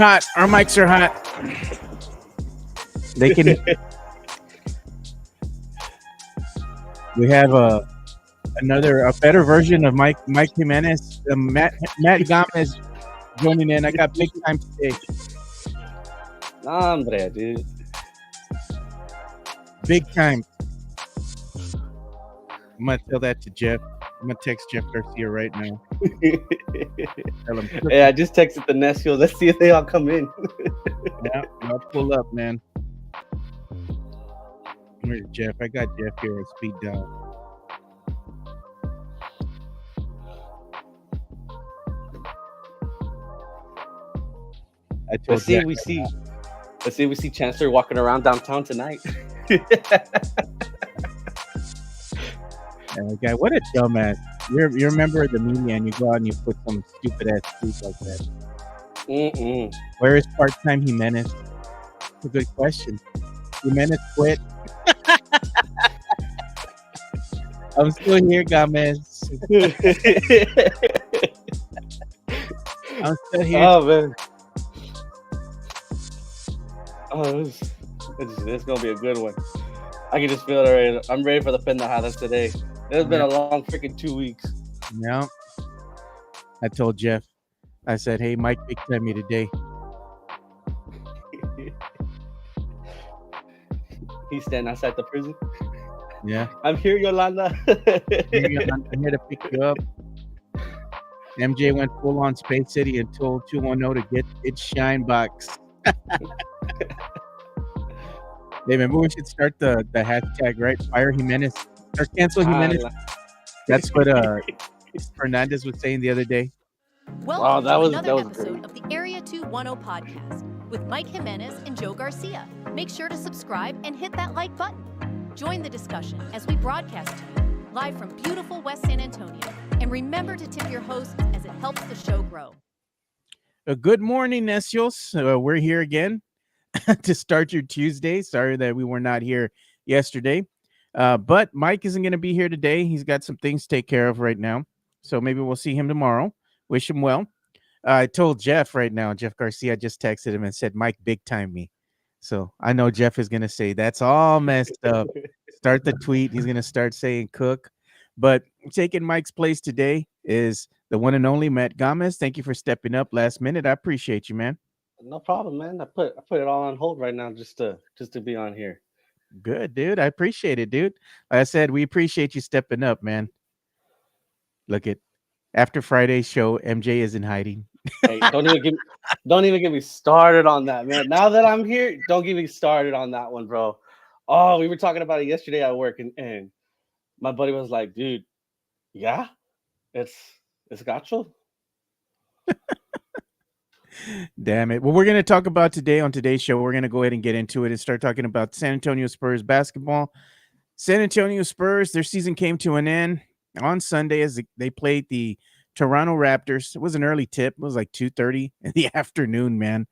hot. Our mics are hot. They can. We have a better version of Mike Jimenez. Matt Gomez joining in. I got big time today. Nah, hombre, dude. Big time. I'm gonna tell that to Jeff. I'm gonna text Jeff Garcia right now. Tell him. Hey, I just texted the Nesio. Let's see if they all come in. Yeah, I'll pull up, man. Where's Jeff? I got Jeff here at speed dial. Let's see if we see Chancellor walking around downtown tonight. Guy, what a dumbass. You're a member of the media and you go out and you put some stupid ass tweet like that. Where is part-time Jimenez? That's a good question. Jimenez quit. I'm still here, Gomez. I'm still here. Oh, man. Oh, this gonna be a good one. I can just feel it already. I'm ready for the pendejadas today. It's been a long freaking 2 weeks. Yeah. I told Jeff, I said, hey, Mike, big time me today. He's standing outside the prison. Yeah. I'm here, Yolanda. I'm here to pick you up. MJ went full on Space City and told 210 to get its shine box. Hey, remember we should start the hashtag, right? Fire Jimenez or cancel Jimenez. That's what Fernandez was saying the other day. Welcome to another episode of the Area 210 podcast with Mike Jimenez and Joe Garcia. Make sure to subscribe and hit that like button. Join the discussion as we broadcast to you live from beautiful West San Antonio. And remember to tip your hosts as it helps the show grow. Good morning, Necios. We're here again to start your Tuesday. Sorry that we were not here yesterday. But Mike isn't going to be here today. He's got some things to take care of right now. So maybe we'll see him tomorrow. Wish him well. I told Jeff right now, Jeff Garcia, just texted him and said, Mike, big time me. So I know Jeff is going to say, that's all messed up. Start the tweet. He's going to start saying cook. But taking Mike's place today is the one and only Matt Gomez. Thank you for stepping up last minute. I appreciate you, man. No problem, man. I put it all on hold right now just to be on here. Good, dude. I appreciate it, dude. Like I said, we appreciate you stepping up, man. Look at after Friday's show, MJ is in hiding. Hey, don't even get me started on that, man. Now that I'm here, don't get me started on that one, bro. Oh, we were talking about it yesterday at work, and my buddy was like, dude, yeah, it's gacho. Damn it. Well, we're going to talk about today on today's show. We're going to go ahead and get into it and start talking about San Antonio Spurs basketball. San Antonio Spurs, their season came to an end on Sunday as they played the Toronto Raptors. It was an early tip. It was like 2:30 in the afternoon, man.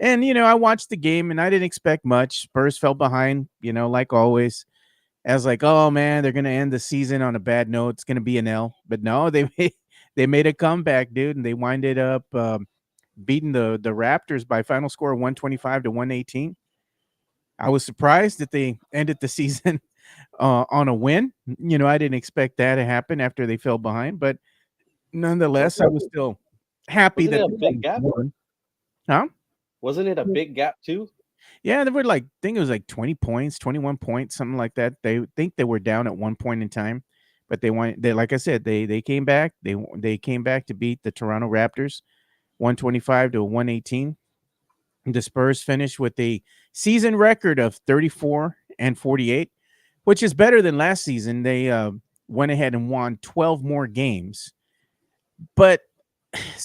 And, I watched the game and I didn't expect much. Spurs fell behind, like always. I was like, oh, man, they're going to end the season on a bad note. It's going to be an L. But no, they made a comeback, dude, and they winded up beating the Raptors by final score of 125-118. I was surprised that they ended the season on a win. I didn't expect that to happen after they fell behind, but nonetheless, I was still happy that a big gap. Huh? Wasn't it a big gap too? Yeah, they were I think it was like 20 points, 21 points, something like that. They think they were down at one point in time, but they like I said, they came back. They came back to beat the Toronto Raptors 125-118. The Spurs finished with a season record of 34-48, which is better than last season. They went ahead and won 12 more games. But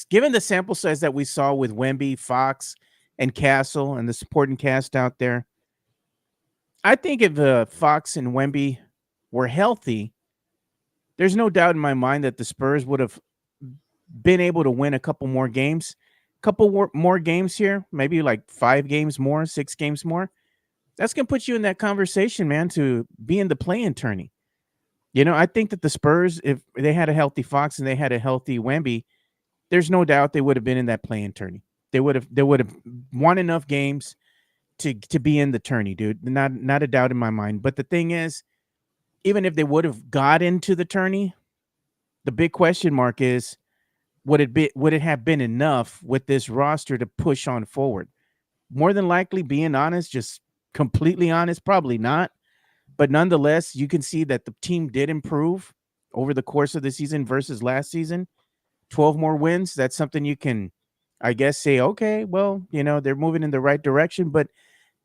given the sample size that we saw with Wemby, Fox, and Castle and the supporting cast out there, I think if Fox and Wemby were healthy, there's no doubt in my mind that the Spurs would have been able to win a couple more games. More games here, maybe like 5 games more, 6 games more. That's going to put you in that conversation, man, to be in the play-in tourney. I think that the Spurs, if they had a healthy Fox and they had a healthy Wemby, there's no doubt they would have been in that play-in tourney. They would have won enough games to be in the tourney, dude. Not a doubt in my mind. But the thing is, even if they would have got into the tourney, the big question mark is would it have been enough with this roster to push on forward? More than likely, being honest, just completely honest, probably not. But nonetheless, you can see that the team did improve over the course of the season versus last season. 12 more wins. That's something you can, I guess, say, okay, well, they're moving in the right direction, but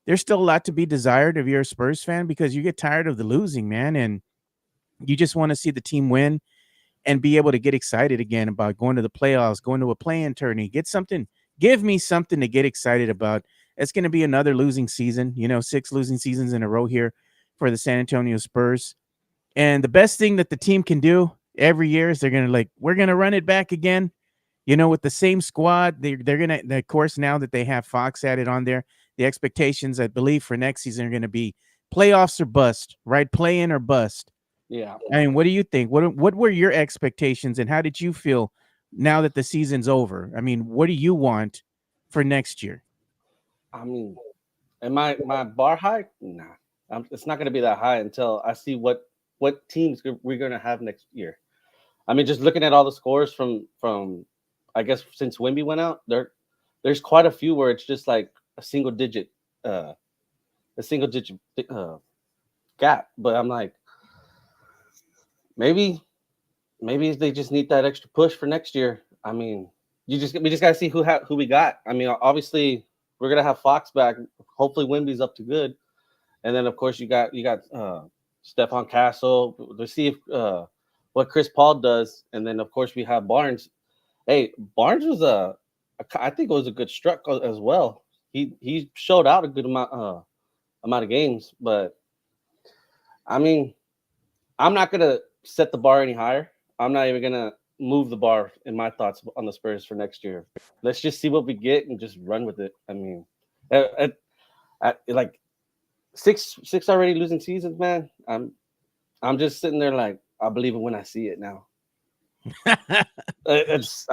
there's still a lot to be desired if you're a Spurs fan because you get tired of the losing, man. And you just want to see the team win and be able to get excited again about going to the playoffs, going to a play-in tourney, give me something to get excited about. It's going to be another losing season, 6 losing seasons in a row here for the San Antonio Spurs. And the best thing that the team can do every year is they're going to we're going to run it back again, with the same squad. They're going to, of course, now that they have Fox added on there, the expectations, I believe, for next season are going to be playoffs or bust, right? Play in or bust. Yeah. I mean, what do you think? What were your expectations and how did you feel now that the season's over? I mean, what do you want for next year? I mean, am my bar high? Nah, it's not going to be that high until I see what teams we're going to have next year. I mean, just looking at all the scores from I guess since Wemby went out, there's quite a few where it's just like a single digit gap. But I'm like, maybe they just need that extra push for next year. I mean, we just got to see who we got. I mean, obviously we're gonna have Fox back. Hopefully Wemby's up to good, and then of course you got Stephon Castle. Let's see if what Chris Paul does, and then of course we have Barnes. Hey, Barnes was I think it was a good struck as well. He showed out a good amount of games, but I mean, I'm not gonna set the bar any higher. I'm not even gonna move the bar in my thoughts on the Spurs for next year. Let's just see what we get and just run with it. I mean, at like six already losing seasons, man. I'm just sitting there like I believe it when I see it now. It's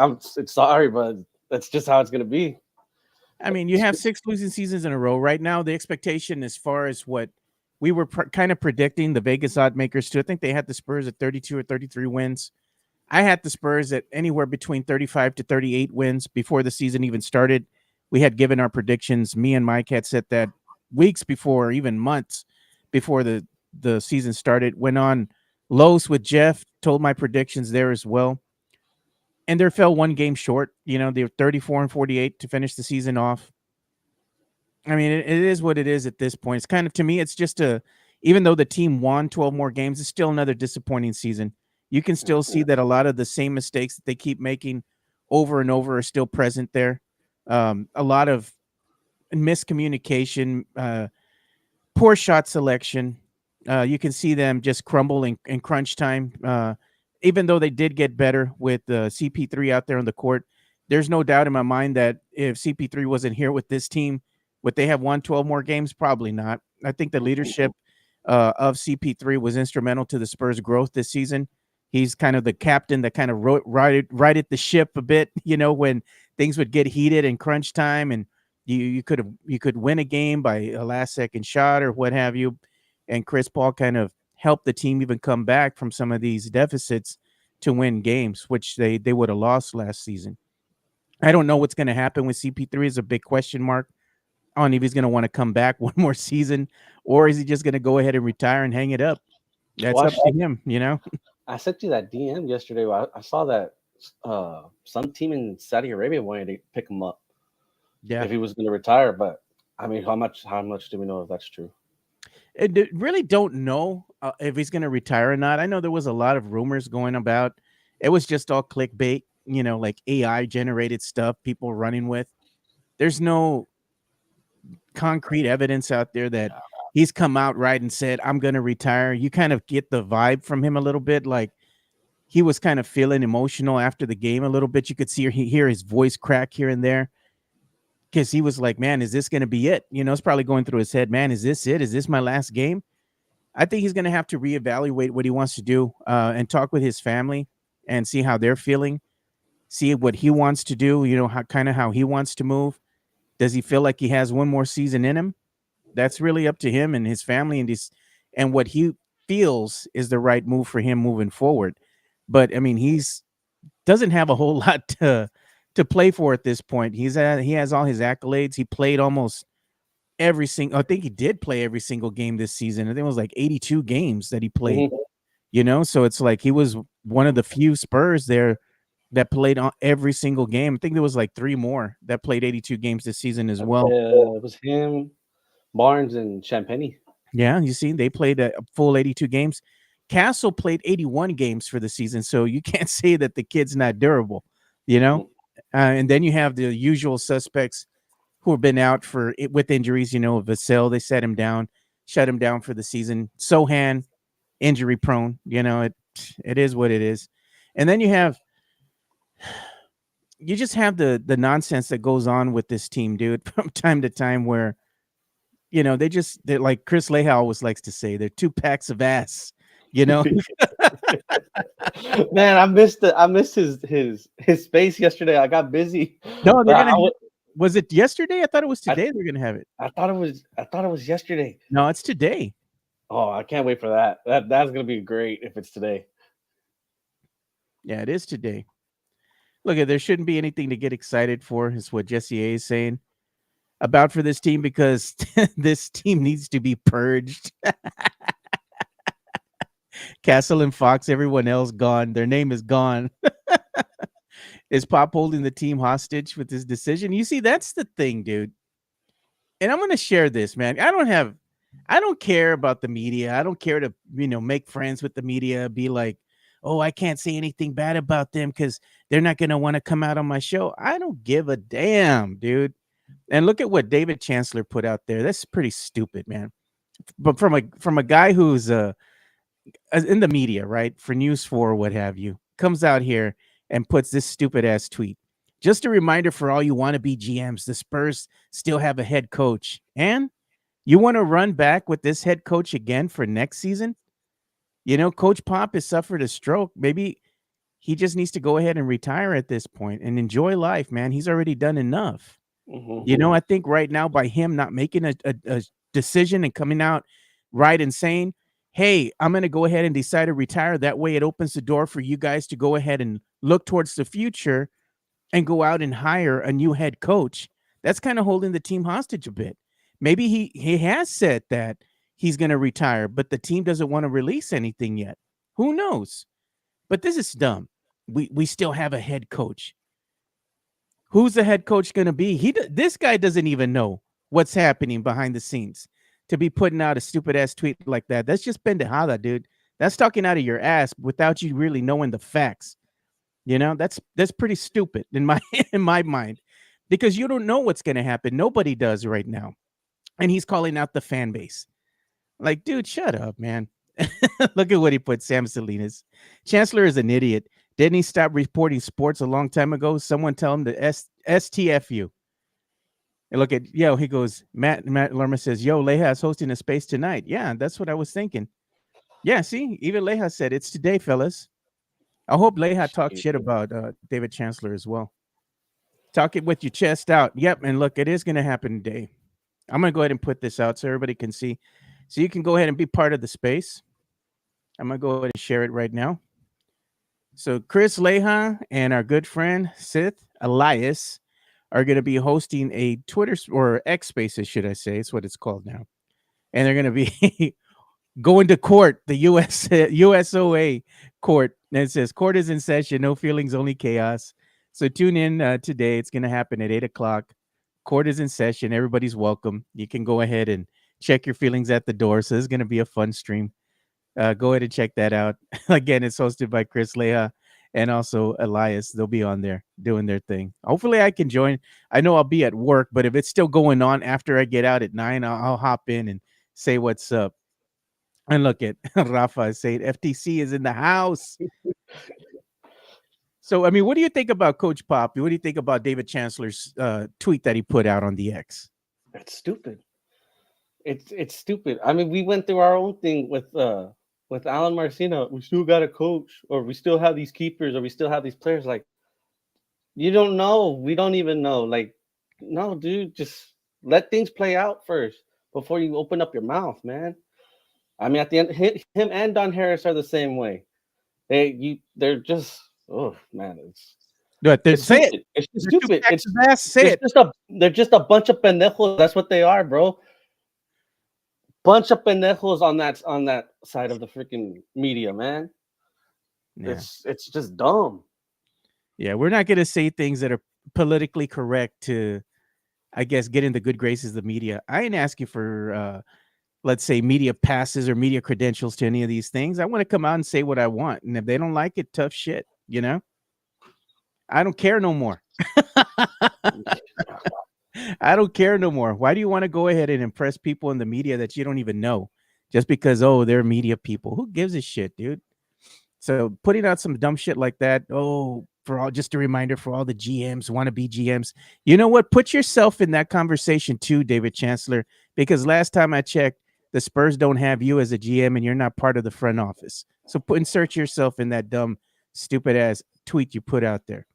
sorry, but that's just how it's gonna be. I mean, you have 6 losing seasons in a row right now. The expectation, as far as what we were kind of predicting, the Vegas odd makers too. I think they had the Spurs at 32 or 33 wins. I had the Spurs at anywhere between 35 to 38 wins before the season even started. We had given our predictions. Me and Mike had said that weeks before, even months before the season started. Went on Lowe's with Jeff, told my predictions there as well. And they fell one game short. They were 34 and 48 to finish the season off. I mean, it is what it is at this point. It's kind of, to me, it's just even though the team won 12 more games, it's still another disappointing season. You can still see that a lot of the same mistakes that they keep making over and over are still present there. A lot of miscommunication, poor shot selection. You can see them just crumble in crunch time. Even though they did get better with CP3 out there on the court, there's no doubt in my mind that if CP3 wasn't here with this team, would they have won 12 more games? Probably not. I think the leadership of CP3 was instrumental to the Spurs' growth this season. He's kind of the captain that kind of righted the ship a bit, when things would get heated in crunch time, and you could win a game by a last second shot or what have you. And Chris Paul kind of helped the team even come back from some of these deficits to win games, which they would have lost last season. I don't know what's going to happen with CP3 is a big question mark on if he's going to want to come back one more season, or is he just going to go ahead and retire and hang it up? That's up to him, I sent you that DM yesterday. I saw that some team in Saudi Arabia wanted to pick him up. Yeah, if he was going to retire, but I mean, how much do we know if that's true? I really don't know if he's going to retire or not. I know there was a lot of rumors going about. It was just all clickbait, like AI generated stuff people running with. There's no concrete evidence out there that he's come out right and said, I'm going to retire. You kind of get the vibe from him a little bit. Like he was kind of feeling emotional after the game a little bit. You could hear his voice crack here and there. Because he was like, man, is this going to be it? It's probably going through his head, man, is this it? Is this my last game? I think he's going to have to reevaluate what he wants to do and talk with his family and see how they're feeling. see what he wants to do, how kind of how he wants to move. Does he feel like he has one more season in him? That's really up to him and his family and what he feels is the right move for him moving forward. But I mean, he's doesn't have a whole lot to play for at this point. He has all his accolades. He played almost every single. I think he did play every single game this season. I think it was like 82 games that he played. Mhm. So it's like he was one of the few Spurs there that played on every single game. I think there was like three more that played 82 games this season as well. It was him, Barnes, and Champagny. Yeah, you see, they played a full 82 games. Castle played 81 games for the season, so you can't say that the kid's not durable, you know. Mhm. And then you have the usual suspects who have been out with injuries. Vasil, they shut him down for the season. Sohan, injury prone. It is what it is. And then you just have the nonsense that goes on with this team, dude, from time to time where they're like Chris Leha always likes to say, they're two packs of ass, you know? Man, I missed his space yesterday. I got busy, No, they're but gonna was it yesterday? I thought it was I, today they're gonna have it. I thought it was yesterday. No, it's today. Oh, I can't wait for that. That's gonna be great if it's today. Yeah, it is today. Look, there shouldn't be anything to get excited for, is what Jesse A is saying about for this team, because this team needs to be purged. Castle and Fox, everyone else gone. Their name is gone. Is Pop holding the team hostage with this decision? You see, that's the thing, dude. And I'm going to share this, man. I don't care about the media. I don't care to, make friends with the media, be like, oh, I can't say anything bad about them because they're not going to want to come out on my show. I don't give a damn, dude. And look at what David Chancellor put out there. That's pretty stupid, man. But from a guy who's in the media, right? For News 4 or what have you, comes out here and puts this stupid ass tweet. Just a reminder for all you want to be GMs, the Spurs still have a head coach. And you want to run back with this head coach again for next season? Coach Pop has suffered a stroke. Maybe he just needs to go ahead and retire at this point and enjoy life, man. He's already done enough. Mhm. I think right now, by him not making a decision and coming out right and saying, hey, I'm going to go ahead and decide to retire. That way it opens the door for you guys to go ahead and look towards the future and go out and hire a new head coach. That's kind of holding the team hostage a bit. Maybe he has said that he's going to retire, but the team doesn't want to release anything yet. Who knows? But this is dumb. We still have a head coach. Who's the head coach going to be? This guy doesn't even know what's happening behind the scenes to be putting out a stupid ass tweet like that. That's just pendejada, dude. That's talking out of your ass without you really knowing the facts. That's pretty stupid in my in my mind, because you don't know what's going to happen. Nobody does right now. And he's calling out the fan base. Like, dude, shut up, man. Look at what he put. Sam Salinas. Chancellor is an idiot. Didn't he stop reporting sports a long time ago? Someone tell him to STFU. And look at, he goes, Matt Lerma says, yo, Leha is hosting a space tonight. Yeah, that's what I was thinking. Yeah, see, even Leha said it's today, fellas. I hope Leha talked shit about David Chancellor as well. Talk it with your chest out. Yep, and look, it is going to happen today. I'm going to go ahead and put this out so everybody can see. So you can go ahead and be part of the space. I'm going to go ahead and share it right now. So Chris Leha and our good friend Sith Elias are going to be hosting a Twitter or X Spaces, should I say? It's what it's called now. And they're going to be going to court, the USOA court. And it says, court is in session, no feelings, only chaos. So tune in today. It's going to happen at 8 o'clock. Court is in session. Everybody's welcome. You can go ahead and check your feelings at the door. So it's going to be a fun stream. Go ahead and check that out. Again, it's hosted by Chris Leha and also Elias. They'll be on there doing their thing. Hopefully I can join. I know I'll be at work, but if it's still going on after I get out at 9, I'll hop in and say what's up. And look at Rafa saying FTC is in the house. So, I mean, what do you think about Coach Pop? What do you think about David Chancellor's tweet that he put out on the X? It's stupid. It's stupid. I mean, we went through our own thing with Alan Marcina. We still got a coach, or we still have these keepers, or we still have these players. Like, You don't know. We don't even know. Like, no, dude, just let things play out first before you open up your mouth, man. I mean, at the end, him and Don Harris are the same way. They're just, oh man, But it's say it. stupid. It's just They're too stupid. Texas ass. Say it. They're just a bunch of pendejos. That's what they are, bro. Bunch of pendejos on that side of the freaking media, man. Yeah. It's just dumb. Yeah, we're not going to say things that are politically correct to, I guess, get in the good graces of the media. I ain't asking for, let's say, media passes or media credentials to any of these things. I want to come out and say what I want. And if they don't like it, tough shit, you know? I don't care no more. I don't care no more. Why do you want to go ahead and impress people in the media that you don't even know just because, oh, they're media people? Who gives a shit, dude? So putting out some dumb shit like that, oh, for all, just a reminder for all the GMs, wannabe GMs, you know what? Put yourself in that conversation too, David Chancellor, because last time I checked, the Spurs don't have you as a GM and you're not part of the front office. So insert yourself in that dumb, stupid ass tweet you put out there.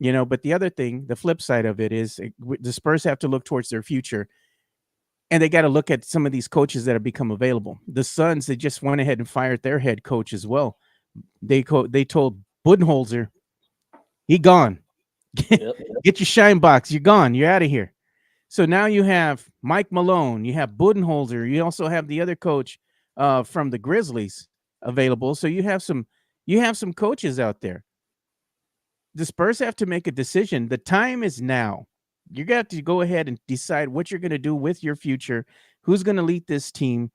You know, but the other thing, the flip side of it is the Spurs have to look towards their future, and they got to look at some of these coaches that have become available. The Suns, they just went ahead and fired their head coach as well. They told Budenholzer, he gone. Yep. Get your shine box. You're gone. You're out of here. So now you have Mike Malone. You have Budenholzer. You also have the other coach from the Grizzlies available. So you have some coaches out there. The Spurs have to make a decision. The time is now. You got to go ahead and decide what you're going to do with your future. Who's going to lead this team?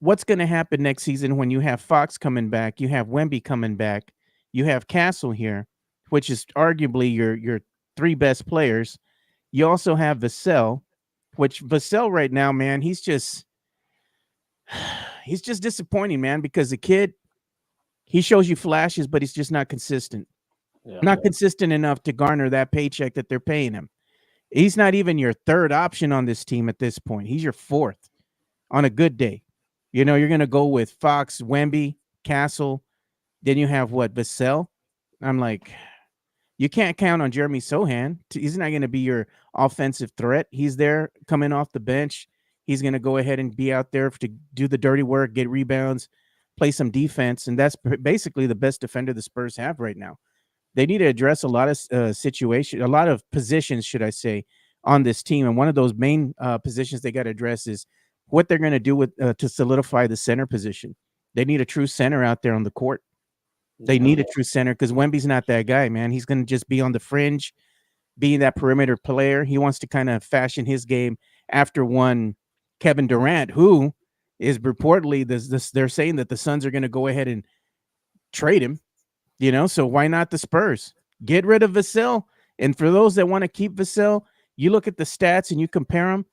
What's going to happen next season when you have Fox coming back, you have Wemby coming back, you have Castle here, which is arguably your three best players. You also have Vassell, which Vassell right now, man, he's just disappointing, man, because the kid, he shows you flashes, but he's just not consistent. Yeah. Not consistent enough to garner that paycheck that they're paying him. He's not even your third option on this team at this point. He's your fourth on a good day. You know, you're going to go with Fox, Wemby, Castle. Then you have what, Vassell? I'm like, you can't count on Jeremy Sohan. He's not going to be your offensive threat. He's there coming off the bench. He's going to go ahead and be out there to do the dirty work, get rebounds, play some defense. And that's basically the best defender the Spurs have right now. They need to address a lot of situations, a lot of positions, should I say, on this team. And one of those main positions they got to address is what they're going to do with to solidify the center position. They need a true center out there on the court. They need a true center because Wemby's not that guy, man. He's going to just be on the fringe, being that perimeter player. He wants to kind of fashion his game after one Kevin Durant, who is reportedly they're saying that the Suns are going to go ahead and trade him. You know, so why not the Spurs? Get rid of Vassell. And for those that want to keep Vassell, you look at the stats and you compare them.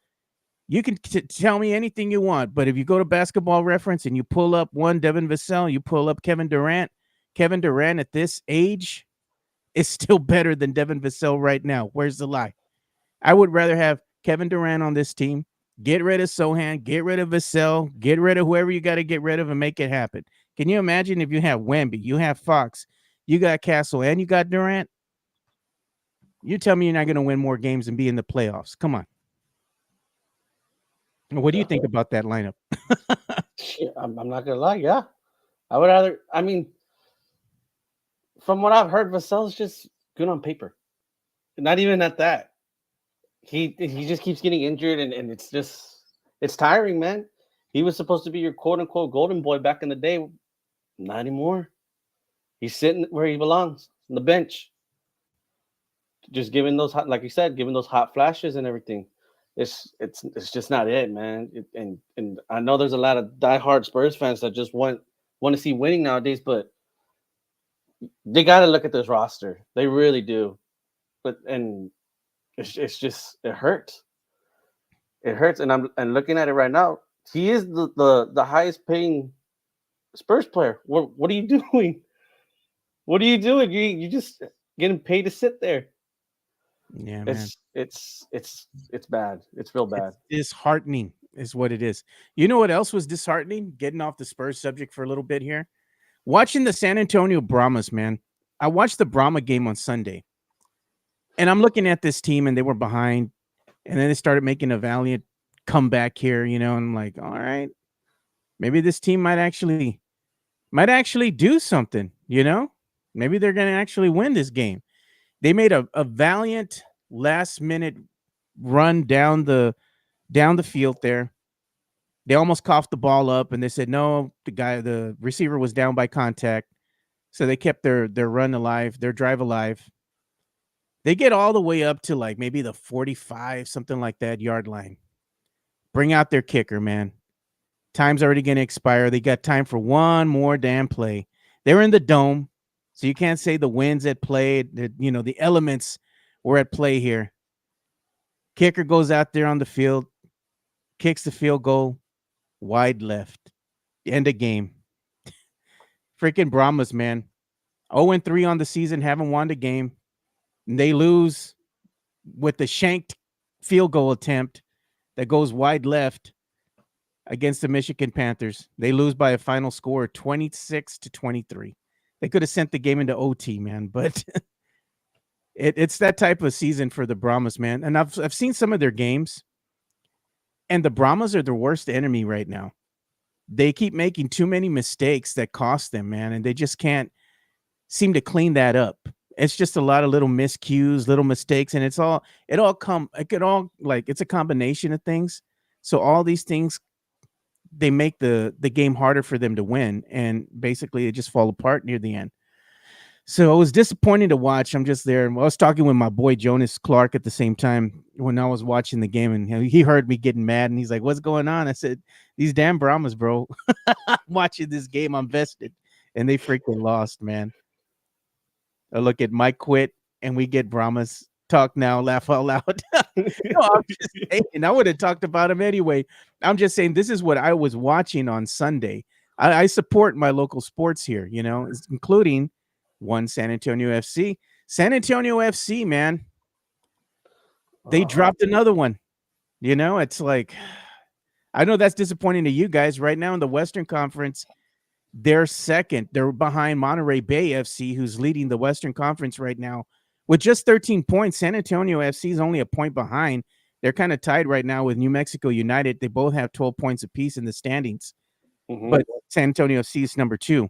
You can tell me anything you want, but if you go to Basketball Reference and you pull up one Devin Vassell, you pull up Kevin Durant at this age is still better than Devin Vassell right now. Where's the lie? I would rather have Kevin Durant on this team. Get rid of Sohan, get rid of Vassell, get rid of whoever you got to get rid of and make it happen. Can you imagine if you have Wemby, you have Fox, you got Castle, and you got Durant? You tell me you're not going to win more games and be in the playoffs. Come on. What do you think about that lineup? I'm not going to lie. Yeah. I would rather, I mean, from what I've heard, Vassell's just good on paper. Not even at that. He just keeps getting injured, and it's tiring, man. He was supposed to be your quote unquote golden boy back in the day. Not anymore. He's sitting where he belongs, on the bench. Just giving those hot, like you said, giving those hot flashes and everything. It's just not it, man. And I know there's a lot of diehard Spurs fans that just want to see winning nowadays, but they got to look at this roster. They really do. And it's just, it hurts. It hurts. And I'm looking at it right now. He is the highest paying Spurs player. What are you doing? What are you doing? You just getting paid to sit there. Yeah, man. It's bad. It's real bad. It's disheartening is what it is. You know what else was disheartening? Getting off the Spurs subject for a little bit here. Watching the San Antonio Brahmas, man. I watched the Brahma game on Sunday. And I'm looking at this team, and they were behind, and then they started making a valiant comeback here, and I'm like, all right, maybe this team might actually do something. Maybe they're gonna actually win this game. They made a valiant last minute run down the field there. They almost coughed the ball up, and they said no. The receiver was down by contact, so they kept their run alive, their drive alive. They get all the way up to like maybe the 45, something like that yard line. Bring out their kicker, man. Time's already going to expire. They got time for one more damn play. They're in the dome, so you can't say the wind's at play. The elements were at play here. Kicker goes out there on the field, kicks the field goal, wide left. End of game. Freaking Brahmas, man. 0-3 on the season, haven't won the game. And they lose with the shanked field goal attempt that goes wide left against the Michigan Panthers. They lose by a final score 26-23. They could have sent the game into OT, man, but it's that type of season for the Brahmas, man. And I've seen some of their games, and the Brahmas are the worst enemy right now. They keep making too many mistakes that cost them, man, and they just can't seem to clean that up. It's just a lot of little miscues, little mistakes, and it's a combination of things. So all these things, they make the game harder for them to win, and basically it just fall apart near the end. So it was disappointing to watch. I'm just there. I was talking with my boy Jonas Clark at the same time when I was watching the game, and he heard me getting mad, and he's like, "What's going on?" I said, "These damn Brahmas, bro. Watching this game, I'm vested, and they freaking lost, man." I look at Mike quit, and we get Brahmas talk now, laugh out loud. No, I'm just saying, I would have talked about him anyway. I'm just saying this is what I was watching on Sunday. I support my local sports here, including one San Antonio FC. San Antonio FC, man, they dropped another one. It's like, I know that's disappointing to you guys. Right now in the Western Conference, they're second. They're behind Monterey Bay FC, who's leading the Western Conference right now with just 13 points. San Antonio FC is only a point behind. They're kind of tied right now with New Mexico United. They both have 12 points apiece in the standings. Mm-hmm. But San Antonio FC is number 2.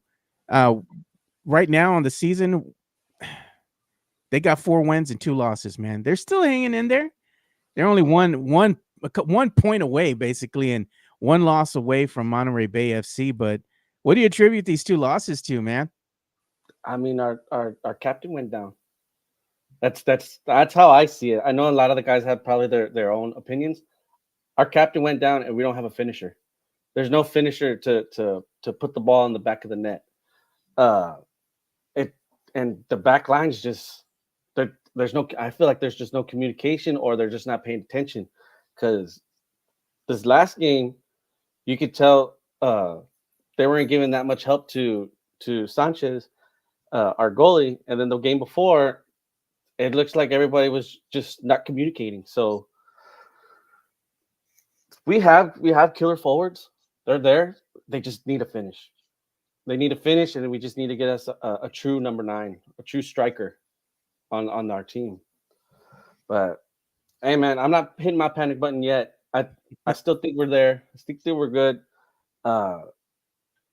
Right now on the season, they got 4 wins and 2 losses, man. They're still hanging in there. They're only one point away, basically, and 1 loss away from Monterey Bay FC. But what do you attribute these 2 losses to, man? I mean, our captain went down. That's how I see it. I know a lot of the guys have probably their own opinions. Our captain went down, and we don't have a finisher. There's no finisher to put the ball in the back of the net. And the back line's just there's no. I feel like there's just no communication, or they're just not paying attention. Because this last game, you could tell they weren't giving that much help to Sanchez, our goalie, and then the game before, it looks like everybody was just not communicating. So we have killer forwards. They're there. They just need a finish. They need a finish, and we just need to get us a true number 9, a true striker on our team. But hey, man, I'm not hitting my panic button yet. I still think we're there. I still think we're good.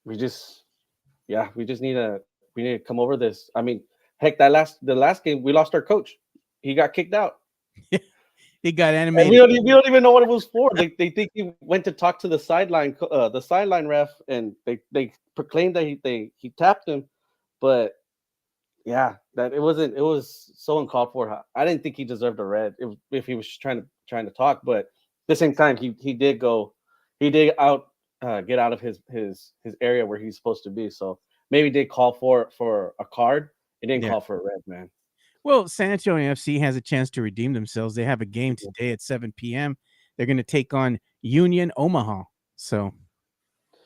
We just need to come over this. I mean, heck, the last game we lost our coach. He got kicked out. He got animated. We don't even know what it was for. They think he went to talk to the sideline ref, and they proclaimed that he tapped him, but yeah, that it was so uncalled for. I didn't think he deserved a red if he was just trying to talk, but at the same time he did get out of his area where he's supposed to be. So maybe they call for a card. It didn't call for a red, man. Well, San Antonio FC has a chance to redeem themselves. They have a game today at 7 p.m. They're going to take on Union Omaha. So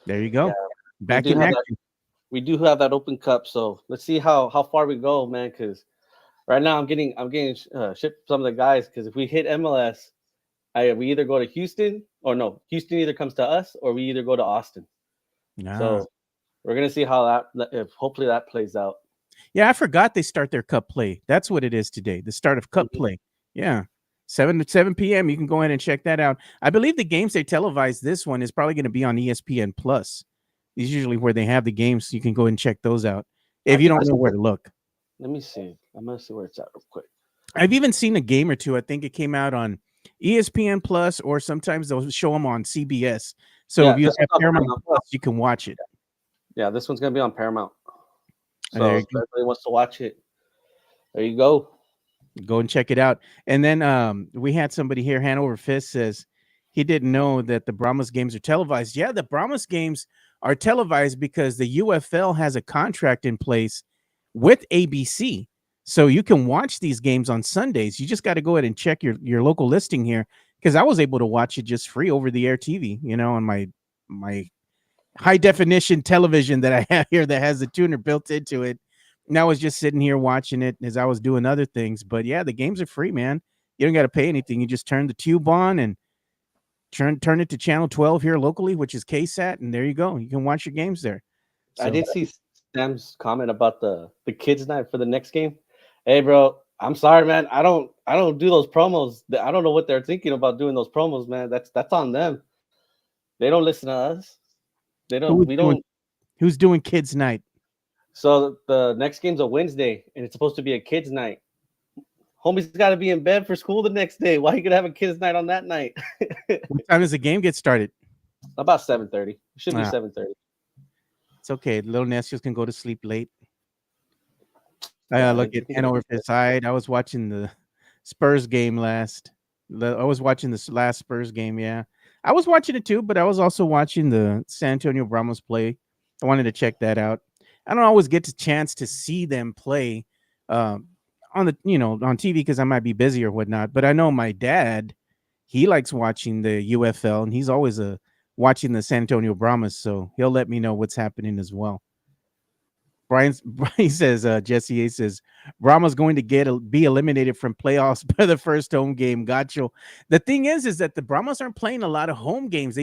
there you go. Yeah, back in action. We do have that open cup. So let's see how far we go, man. Because right now I'm getting shipped some of the guys. Because if we hit MLS, we either go to Houston Houston either comes to us, or we either go to Austin. So we're gonna see how if hopefully that plays out. Yeah, I forgot they start their cup play. That's what it is today. The start of cup play. Yeah. 7 p.m. You can go ahead and check that out. I believe the games they televise this one is probably going to be on ESPN Plus. Is usually where they have the games. So you can go and check those out I if you think don't this know is where to look. Let me see. I'm gonna see where it's at real quick. I've even seen a game or two. I think it came out on ESPN Plus, or sometimes they'll show them on CBS. So if Yeah, you this have one's on Paramount Paramount. Plus, you can watch it. Yeah, this one's gonna be on Paramount. There So you if go. everybody wants to watch it, there you go. Go and check it out. And then we had somebody here, Hanover Fist says he didn't know that the Brahmas games are televised. Yeah, the Brahmas games are televised because the UFL has a contract in place with ABC. So you can watch these games on Sundays. You just got to go ahead and check your local listing here, because I was able to watch it just free over the air TV, on my high definition television that I have here that has the tuner built into it. And I was just sitting here watching it as I was doing other things. But yeah, the games are free, man. You don't got to pay anything. You just turn the tube on and turn it to channel 12 here locally, which is KSAT, and there you go. You can watch your games there. I So did see Sam's comment about the kids night for the next game. Hey, bro, I'm sorry, man. I don't do those promos. I don't know what they're thinking about doing those promos, man. That's on them. They don't listen to us. They don't. who's We doing don't. who's doing kids night? So the next game's a Wednesday, and it's supposed to be a kids night. Homie's got to be in bed for school the next day. Why are you gonna have a kids night on that night? What time does the game get started? About 7:30. Should be Ah, 7:30. it's okay. Little Nestios can go to sleep late. Yeah, Look at Hanover side. I was watching the Spurs game last. I was watching this last Spurs game. Yeah, I was watching it too, but I was also watching the San Antonio Brahmas play. I wanted to check that out. I don't always get the chance to see them play um, on the on TV because I might be busy or whatnot. But I know my dad, he likes watching the UFL, and he's always watching the San Antonio Brahmas, so he'll let me know what's happening as well. Brian says, Jesse A says, Brahma's going to be eliminated from playoffs by the first home game. Gotcha. The thing is that the Brahmas aren't playing a lot of home games.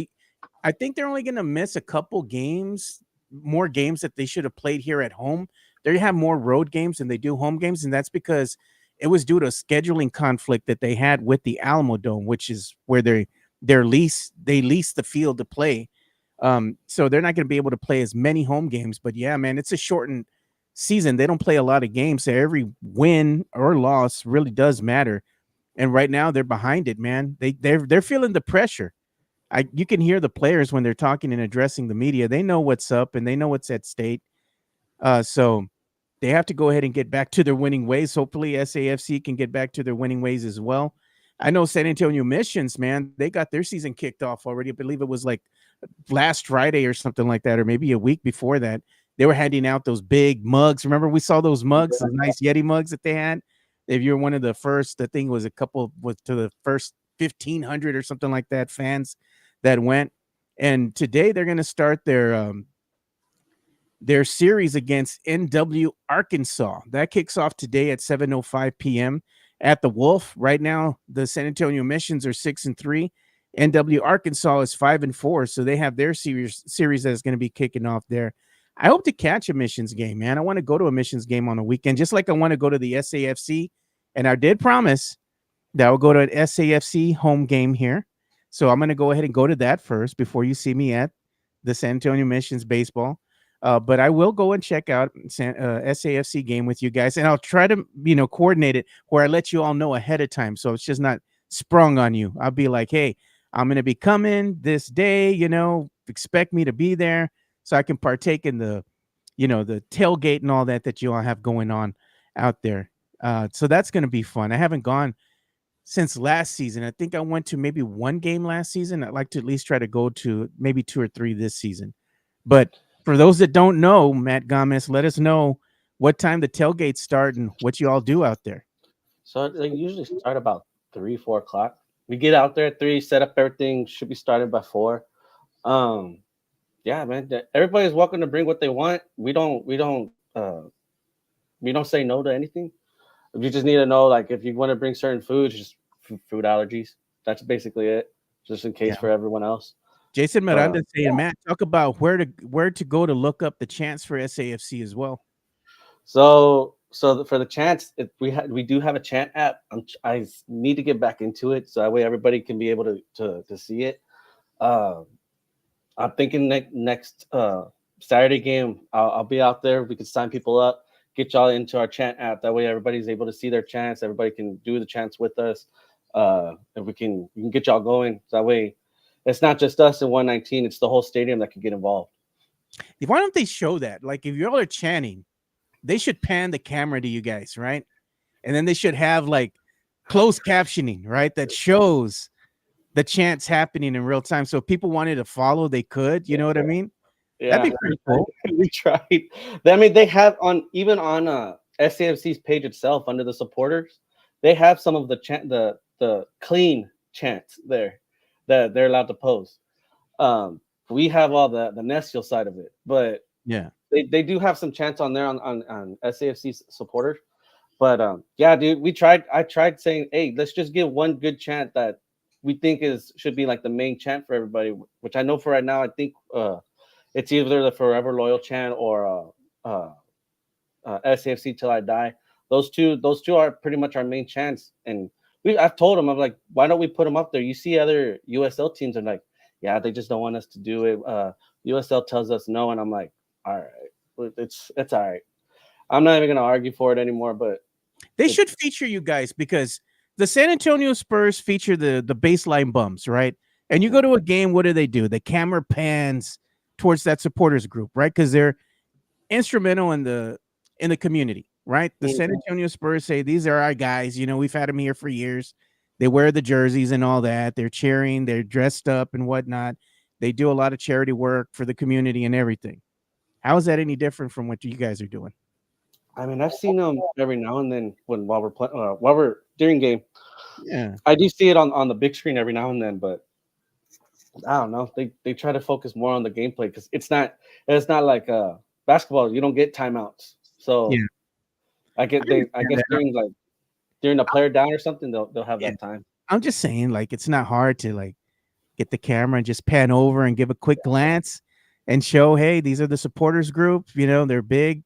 I think they're only going to miss a couple games, more games that they should have played here at home. They have more road games than they do home games, and that's because it was due to a scheduling conflict that they had with the Alamo Dome, which is where they lease the field to play. So they're not going to be able to play as many home games. But yeah, man, it's a shortened season. They don't play a lot of games, so every win or loss really does matter. And right now they're behind it, man. They're feeling the pressure. You can hear the players when they're talking and addressing the media. They know what's up and they know what's at stake. So they have to go ahead and get back to their winning ways. Hopefully SAFC can get back to their winning ways as well. I know San Antonio Missions, man, they got their season kicked off already. I believe it was like last Friday or something like that, or maybe a week before that. They were handing out those big mugs. Remember, we saw those mugs, the nice Yeti mugs that they had. If you're one of the first, I think it was a couple to the first 1,500 or something like that fans that went. And today they're going to start their series against NW Arkansas. That kicks off today at 7:05 p.m. at the Wolf. Right now, the San Antonio Missions are 6-3. NW Arkansas is 5-4, so they have their series that's going to be kicking off there. I hope to catch a Missions game, man. I want to go to a Missions game on a weekend, just like I want to go to the SAFC. And I did promise that I'll go to an SAFC home game here. So I'm going to go ahead and go to that first before you see me at the San Antonio Missions baseball. But I will go and check out SAFC game with you guys, and I'll try to, coordinate it where I let you all know ahead of time. So it's just not sprung on you. I'll be like, hey, I'm going to be coming this day, expect me to be there so I can partake in the tailgate and all that you all have going on out there. So that's going to be fun. I haven't gone since last season. I think I went to maybe one game last season. I'd like to at least try to go to maybe 2 or 3 this season. But for those that don't know, Matt Gomez, let us know what time the tailgates start and what you all do out there. So they usually start about 3-4 o'clock. We get out there at 3, set up everything. Should be started by 4. Yeah, man. Everybody's welcome to bring what they want. We don't say no to anything. You just need to know, like, if you want to bring certain foods, just food allergies. That's basically it, just in case for everyone else. Jason Miranda saying, Matt, talk about where to go to look up the chance for SAFC as well. For the chants, we do have a chant app. I need to get back into it so that way everybody can be able to see it. Uh, I'm thinking next Saturday game, I'll be out there. We can sign people up, get y'all into our chant app. That way, everybody's able to see their chants. Everybody can do the chants with us. And we can get y'all going. So that way, it's not just us in 119. It's the whole stadium that could get involved. Why don't they show that? Like, if y'all are chanting, they should pan the camera to you guys, right? And then they should have like closed captioning, right? That shows the chants happening in real time. So if people wanted to follow, they could. You know what I mean? That'd Yeah, be pretty cool. we tried. I mean, they have even on SAFC's page itself under the supporters, they have some of the clean chants there that they're allowed to post. We have all the Nestial side of it, but Yeah. they do have some chants on there on SAFC supporters. But yeah, dude, I tried saying, hey, let's just get one good chant that we think should be like the main chant for everybody. Which I know for right now, I think it's either the Forever Loyal chant or SAFC Till I Die. Those two are pretty much our main chants. And I've told them, I'm like, why don't we put them up there? You see other USL teams are like, yeah, they just don't want us to do it. USL tells us no, and I'm like, all right, it's all right. I'm not even gonna argue for it anymore. But They should feature you guys because the San Antonio Spurs feature the baseline bumps, right? And you go to a game, what do? The camera pans towards that supporters group, right? Because they're instrumental in the community, right? The San Antonio Spurs say these are our guys. You know, we've had them here for years. They wear the jerseys and all that. They're cheering. They're dressed up and whatnot. They do a lot of charity work for the community and everything. How is that any different from what you guys are doing? I mean, I've seen them every now and then while we're playing, while we're during game. Yeah. I do see it on the big screen every now and then, but I don't know. They try to focus more on the gameplay because it's not like basketball. You don't get timeouts, so Yeah. I guess during the player down or something, they'll have that time. I'm just saying, like, it's not hard to like get the camera and just pan over and give a quick glance and show, hey, these are the supporters group. You know, they're big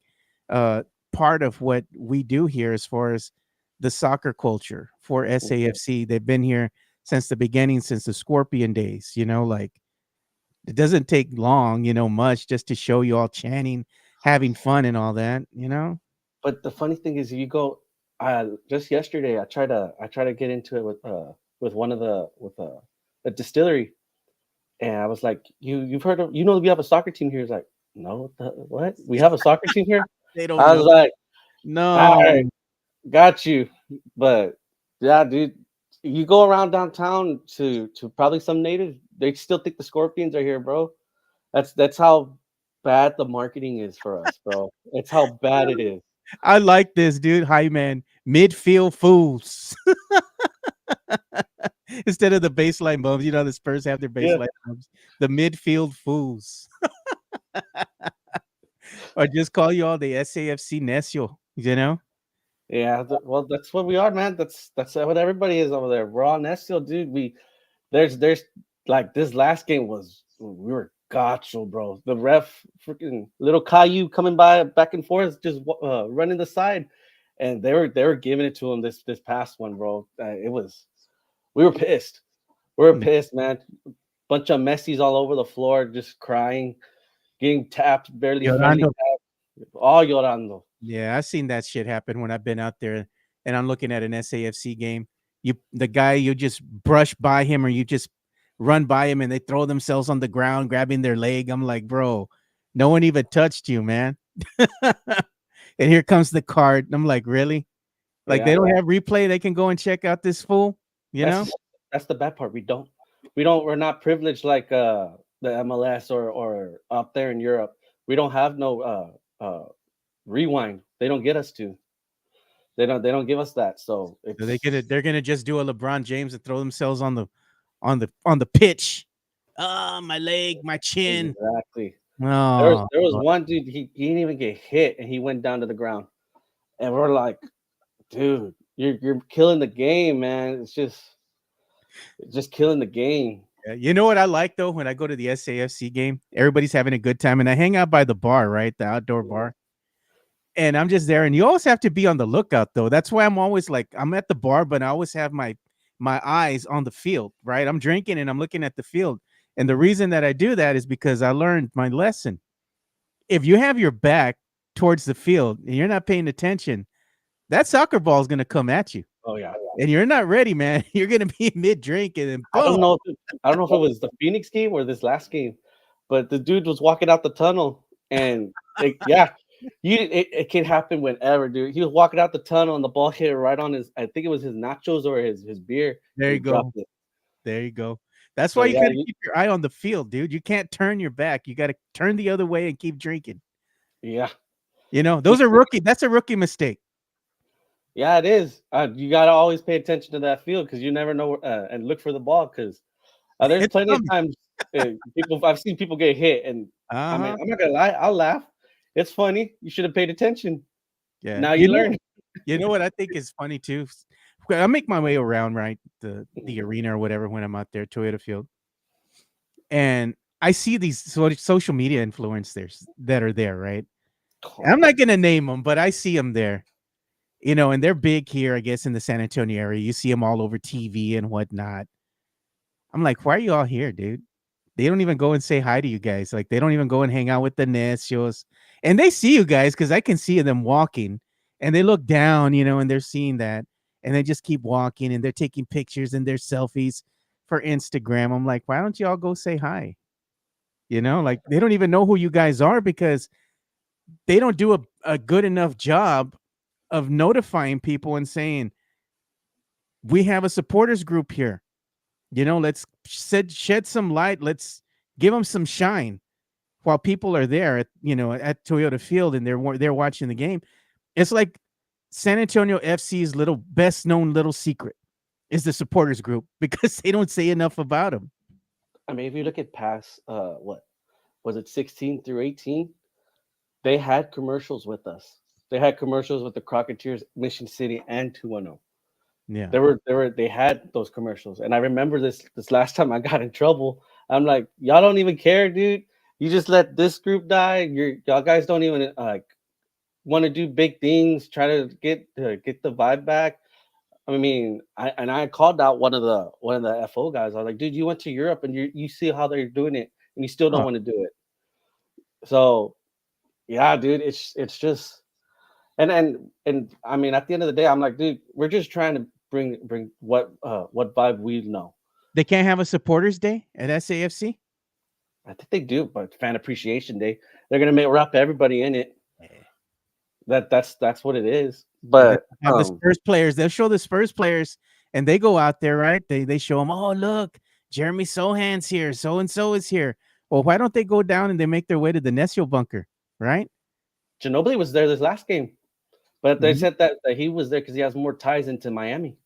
part of what we do here as far as the soccer culture for SAFC. They've been here since the beginning, since the Scorpion days. You know, like it doesn't take long, much just to show you all chanting, having fun and all that. But the funny thing is, you go. Just yesterday, I try to get into it with one of with a distillery, and I was like, you've heard of we have a soccer team here. He's like, no, what? We have a soccer team here? They don't. I was like, no, all right, got you. But yeah, dude, you go around downtown to probably some natives, they still think the Scorpions are here, bro. That's how bad the marketing is for us, bro. It's how bad it is. I like this, dude. Hi, man. Midfield fools. Instead of the baseline bumps, the Spurs have their baseline bumps. The midfield fools. Or just call you all the SAFC Necio, Yeah, well, that's what we are, man. That's what everybody is over there. We're all Nestle, dude. There's like this last game we were gotcha, bro. The ref, freaking little Caillou coming by back and forth, just running the side, and they were giving it to him this past one, bro. We were pissed. We were pissed, man. Bunch of Messi's all over the floor, just crying, getting tapped, barely friendly tapped. All llorando. Yeah, I've seen that shit happen when I've been out there and I'm looking at an SAFC game. The guy, you just brush by him or you just run by him and they throw themselves on the ground, grabbing their leg. I'm like, bro, no one even touched you, man. And here comes the card. I'm like, really? Like they don't have replay. They can go and check out this fool. That's the bad part. We're not privileged like the MLS or up there in Europe. We don't have no rewind. They don't get us to. They don't give us that. So they're gonna just do a LeBron James and throw themselves on the pitch. My leg, my chin. Exactly. Oh, there was one dude, he didn't even get hit and he went down to the ground. And we're like, dude, you're killing the game, man. It's just killing the game. You know what I like though? When I go to the SAFC game, everybody's having a good time and I hang out by the bar, right? The outdoor bar. And I'm just there, and you always have to be on the lookout, though. That's why I'm always like, I'm at the bar, but I always have my eyes on the field, right? I'm drinking and I'm looking at the field. And the reason that I do that is because I learned my lesson. If you have your back towards the field and you're not paying attention, that soccer ball is going to come at you. Oh yeah. And you're not ready, man. You're going to be mid drink and then I don't boom. know. I don't know if it was the Phoenix game or this last game, but the dude was walking out the tunnel, and it can happen whenever, dude. He was walking out the tunnel, and the ball hit right on his. I think it was his nachos or his beer. There He you go. dropped it. There you go. That's So why you yeah, got to keep your eye on the field, dude. You can't turn your back. You got to turn the other way and keep drinking. yeah, You know, those are rookie. That's a rookie mistake. yeah. It is. You gotta always pay attention to that field because you never know, and look for the ball because there's It's plenty of coming. times I've seen people get hit, and I mean, Uh-huh. I'm not gonna lie, I'll laugh. It's funny. You should have paid attention. Yeah. Now you learn. You know what I think is funny too? I make my way around, right? The arena or whatever when I'm out there, Toyota Field. And I see these social media influencers that are there, right? I'm not gonna name them, but I see them there. You know, and they're big here, I guess, in the San Antonio area. You see them all over TV and whatnot. I'm like, why are you all here, dude? They don't even go and say hi to you guys. Like, they don't even go and hang out with the necios. And they see you guys because I can see them walking, and they look down, you know, and they're seeing that, and they just keep walking, and they're taking pictures and their selfies for Instagram. I'm like, why don't you all go say hi? You know, like they don't even know who you guys are because they don't do a good enough job of notifying people and saying, we have a supporters group here. You know, let's shed some light. Let's give them some shine while people are there at, you know, at Toyota Field and they're watching the game. It's like San Antonio FC's little best known little secret is the supporters group because they don't say enough about them. I mean, if you look at past, what was it, 16 through 18? They had commercials with us. They had commercials with the Crocketeers, Mission City, and 210. Yeah. They had those commercials, and I remember this last time I got in trouble. I'm like, y'all don't even care, dude. You just let this group die. Y'all guys don't even want to do big things. Try to get the vibe back. I mean, I called out one of the FO guys. I was like, dude, you went to Europe and you see how they're doing it, and you still don't Oh, want to do it. So yeah, dude, it's just and I mean, at the end of the day, I'm like, dude, we're just trying to bring what vibe we know. they can't have a supporters day at SAFC? I think they do, but Fan Appreciation Day, they're gonna wrap everybody in it. That's what it is. And then But have the Spurs players. They'll show the Spurs players, and they go out there, right? They show them. Oh, look, Jeremy Sohan's here. So and so is here. Well, why don't they go down and they make their way to the Necio bunker, right? Ginobili was there this last game, but they Mhm. said that he was there because he has more ties into Miami.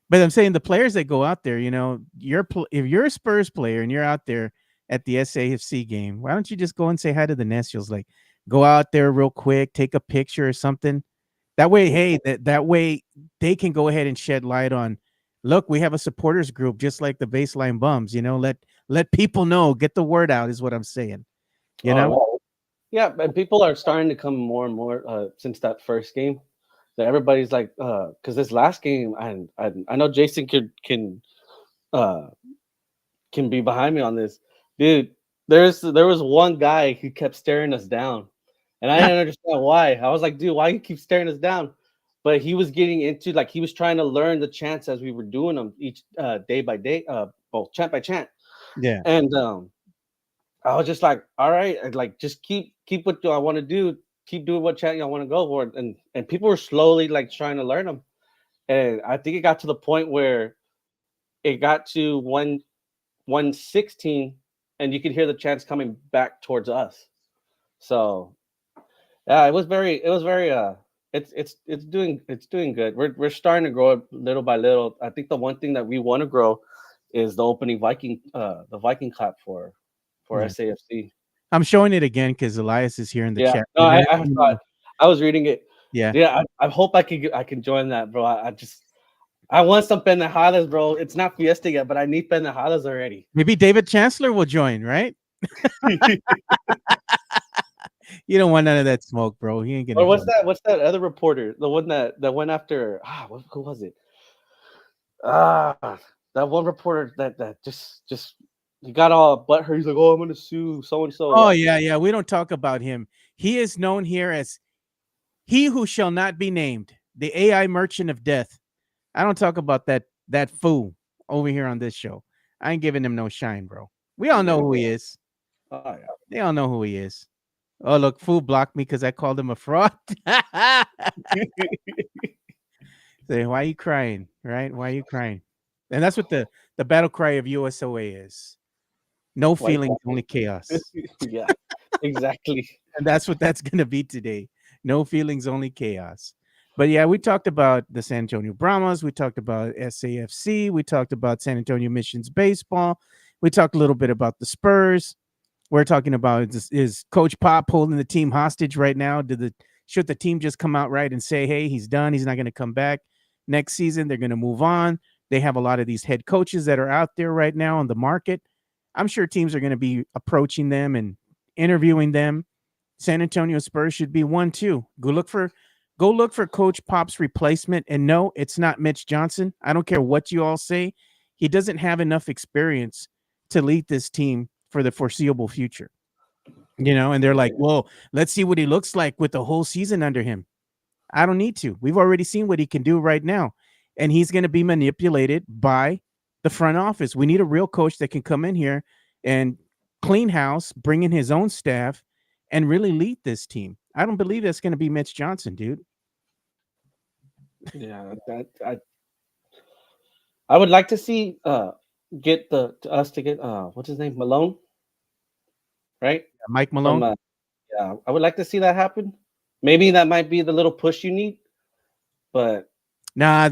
But I'm saying the players that go out there, you know, if you're a Spurs player and you're out there at the SAFC game, why don't you just go and say hi to the Necios? Like, go out there real quick, take a picture or something. That way, hey, that way they can go ahead and shed light on. Look, we have a supporters group, just like the Baseline Bums. You know, let people know, get the word out, is what I'm saying. You know, Yeah, and people are starting to come more and more since that first game. That everybody's like, because this last game, and I know Jason uh can be behind me on this, dude. There was one guy who kept staring us down, and I didn't understand why. I was like, dude, why you keep staring us down? But he was getting into, like, he was trying to learn the chants as we were doing them each day by day, well, chant by chant, yeah. and I was just like, all right, like, just keep what I want to do, keep doing what chant y'all want to go for, and people were slowly like trying to learn them, and I think it got to the point where it got to 116, and you could hear the chants coming back towards us. So yeah, it was very it's doing good. We're starting to grow it little by little. I think the one thing that we want to grow is the opening the Viking clap for Yeah. SAFC. I'm showing it again because Elias is here in the Yeah, chat. no, I thought I was reading it. Yeah. Yeah, I hope I can join that, bro. I want some pendejadas, bro. It's not Fiesta yet, but I need pendejadas already. Maybe David Chancellor will join, right? You don't want none of that smoke, bro. He ain't gonna Or do what's it. that? What's that other reporter? The one that went after who was it? Ah, that one reporter that just he got all butthurt. He's like, "Oh, I'm gonna sue so and Oh so." yeah, yeah. We don't talk about him. He is known here as he who shall not be named, the AI merchant of death. I don't talk about that fool over here on this show. I ain't giving him no shine, bro. We all know who he is. Oh yeah. They all know who he is. Oh look, fool blocked me because I called him a fraud. Say, why are you crying? Right? Why are you crying? And that's what the battle cry of USOA is. No White feelings, only chaos. yeah, exactly. And that's what that's going to be today. No feelings, only chaos. But yeah, we talked about the San Antonio Brahmas. We talked about SAFC. We talked about San Antonio Missions baseball. We talked a little bit about the Spurs. We're talking about is Coach Pop holding the team hostage right now? Should the team just come out right and say, hey, he's done. He's not going to come back next season. They're going to move on. They have a lot of these head coaches that are out there right now on the market. I'm sure teams are going to be approaching them and interviewing them. San Antonio Spurs should be one too. Go look for Coach Pop's replacement. And no, it's not Mitch Johnson. I don't care what you all say. He doesn't have enough experience to lead this team for the foreseeable future. And they're like, well, let's see what he looks like with the whole season under him. I don't need to. We've already seen what he can do right now. And he's going to be manipulated by the front office. We need a real coach that can come in here and clean house, bring in his own staff, and really lead this team. I don't believe that's going to be Mitch Johnson, dude. Yeah, I would like to see get us to get what's his name, Malone, right? Mike From Malone. yeah, I would like to see that happen. Maybe that might be the little push you need, but Nah,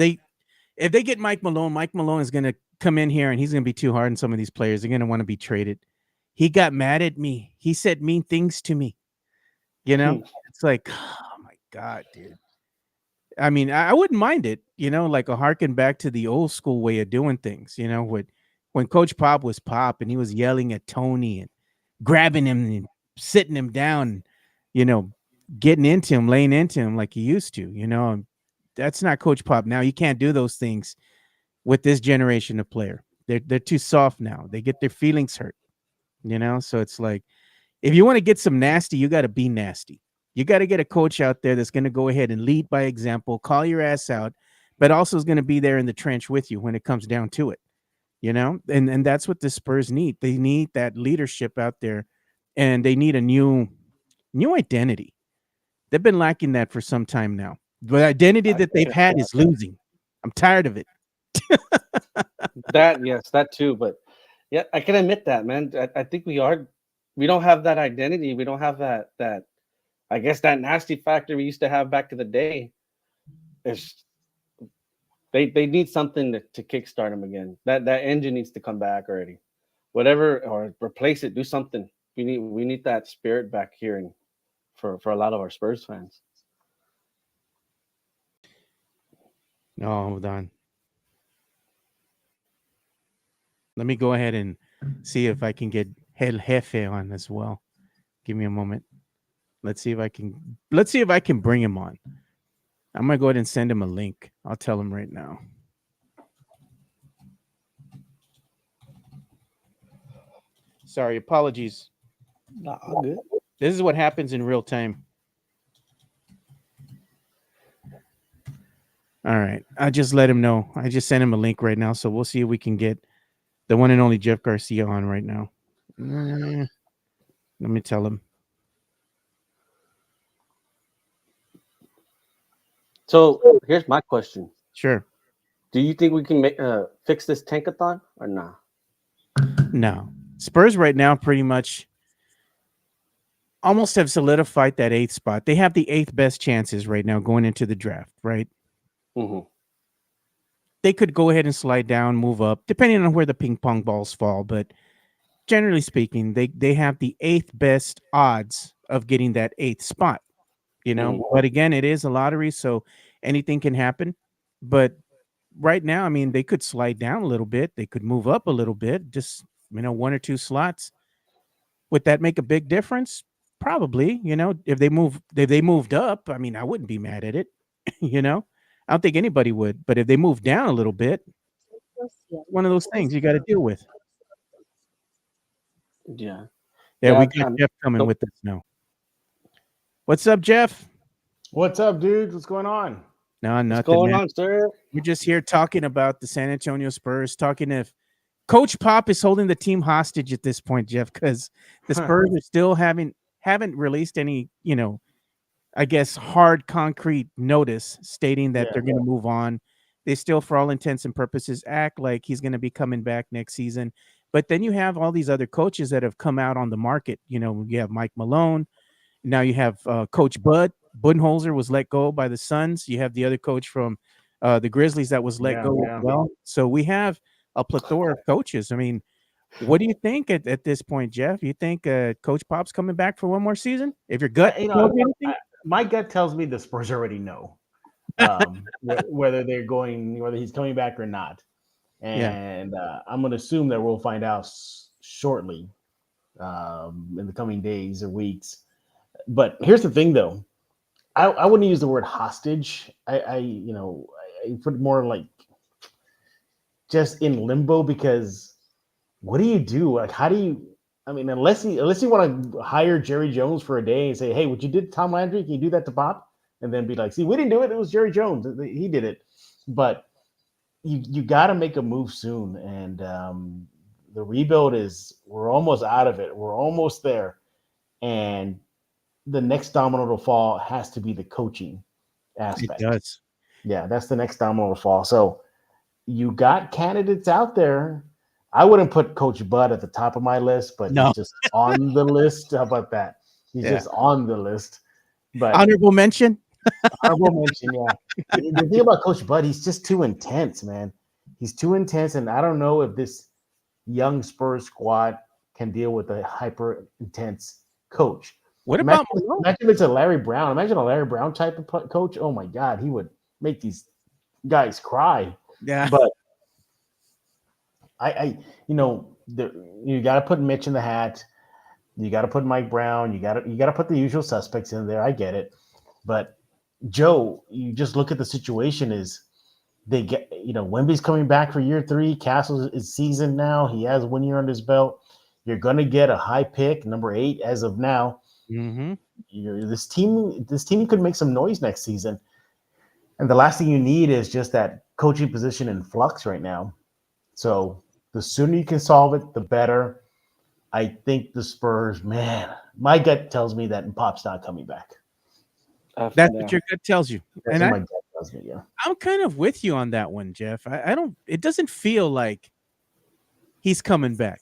if they get Mike Malone is going to come in here and he's going to be too hard on some of these players. They're going to want to be traded. He got mad at me. He said mean things to me. It's like, oh my God, dude. I mean, I wouldn't mind it, like a harken back to the old school way of doing things, when Coach Pop was Pop and he was yelling at Tony and grabbing him and sitting him down, you know, getting into him, laying into him like he used to. That's not Coach Pop now. You can't do those things with this generation of player. They're too soft now. They get their feelings hurt, So it's like, if you want to get some nasty, you got to be nasty. You got to get a coach out there that's going to go ahead and lead by example, call your ass out, but also is going to be there in the trench with you when it comes down to it. And that's what the Spurs need. They need that leadership out there, and they need a new identity. They've been lacking that for some time now. The identity that they've had is losing. I'm tired of it. that yes, that too. But yeah, I can admit that, man. I think we don't have that identity. We don't have that I guess that nasty factor we used to have back in the day. It's they need something to kickstart them again. That engine needs to come back already. Whatever, or replace it. Do something. We need that spirit back here, and for a lot of our Spurs fans. No, hold on. Let me go ahead and see if I can get El Jefe on as well. Give me a moment. Let's see if I can bring him on. I'm gonna go ahead and send him a link. I'll tell him right now. Sorry, apologies. Nah, good. This is what happens in real time. All right. I just let him know. I just sent him a link right now. So we'll see if we can get the one and only Jeff Garcia on right now. Let me tell him. So here's my question. Sure. Do you think we can fix this tankathon or not? No. Spurs right now pretty much almost have solidified that 8th spot. They have the 8th best chances right now going into the draft, right? Mm-hmm. They could go ahead and slide down, move up, depending on where the ping pong balls fall. But generally speaking, they have the 8th best odds of getting that 8th spot, Mm-hmm. But again, it is a lottery, so anything can happen. But right now, I mean, they could slide down a little bit. They could move up a little bit, just, 1 or 2 slots. Would that make a big difference? Probably, if they moved up, I mean, I wouldn't be mad at it. I don't think anybody would. But if they moved down a little bit, one of those things you got to deal with. Yeah. Yeah, we got Jeff coming with us now. What's up, Jeff? What's up, dudes? What's going on? No, nothing. What's going on, sir? We're just here talking about the San Antonio Spurs, talking if Coach Pop is holding the team hostage at this point, Jeff, because the Spurs are still haven't released any, I guess, hard concrete notice stating that they're going to move on. They still, for all intents and purposes, act like he's going to be coming back next season. But then you have all these other coaches that have come out on the market. You have Mike Malone. Now you have Coach Budenholzer was let go by the Suns. You have the other coach from the Grizzlies that was let go as well. So we have a plethora of coaches. I mean, what do you think at this point, Jeff? You think Coach Pop's coming back for one more season? If your gut, my gut tells me the Spurs already know whether he's coming back or not. And I'm going to assume that we'll find out shortly in the coming days or weeks. But here's the thing, though. I wouldn't use the word hostage. I put more like just in limbo, because what do you do? Like, how do you? I mean, unless you want to hire Jerry Jones for a day and say, hey, what you did to Tom Landry, can you do that to Pop? And then be like, see, we didn't do it. It was Jerry Jones. He did it. But you got to make a move soon. And the rebuild we're almost out of it. We're almost there. And the next domino to fall has to be the coaching aspect. It does. Yeah, that's the next domino to fall. So you got candidates out there. I wouldn't put Coach Bud at the top of my list, but he's just on the list. How about that? He's just on the list. But honorable mention. Honorable mention, yeah. The thing about Coach Bud, he's just too intense, man. He's too intense, and I don't know if this young Spurs squad can deal with a hyper intense coach. Imagine if it's a Larry Brown. Imagine a Larry Brown type of coach. Oh my God, he would make these guys cry. Yeah, but you got to put Mitch in the hat. You got to put Mike Brown. You got to put the usual suspects in there. I get it, but Joe, you just look at the situation. Is they get Wemby's coming back for year 3. Castles is seasoned now. He has 1 year under his belt. You're going to get a high pick, number 8 as of now. Mm-hmm. This team could make some noise next season. And the last thing you need is just that coaching position in flux right now. So the sooner you can solve it, the better. I think the Spurs, man, my gut tells me that Pop's not coming back. That's what your gut tells you. That's what my gut tells me, yeah. I'm kind of with you on that one, Jeff. It doesn't feel like he's coming back.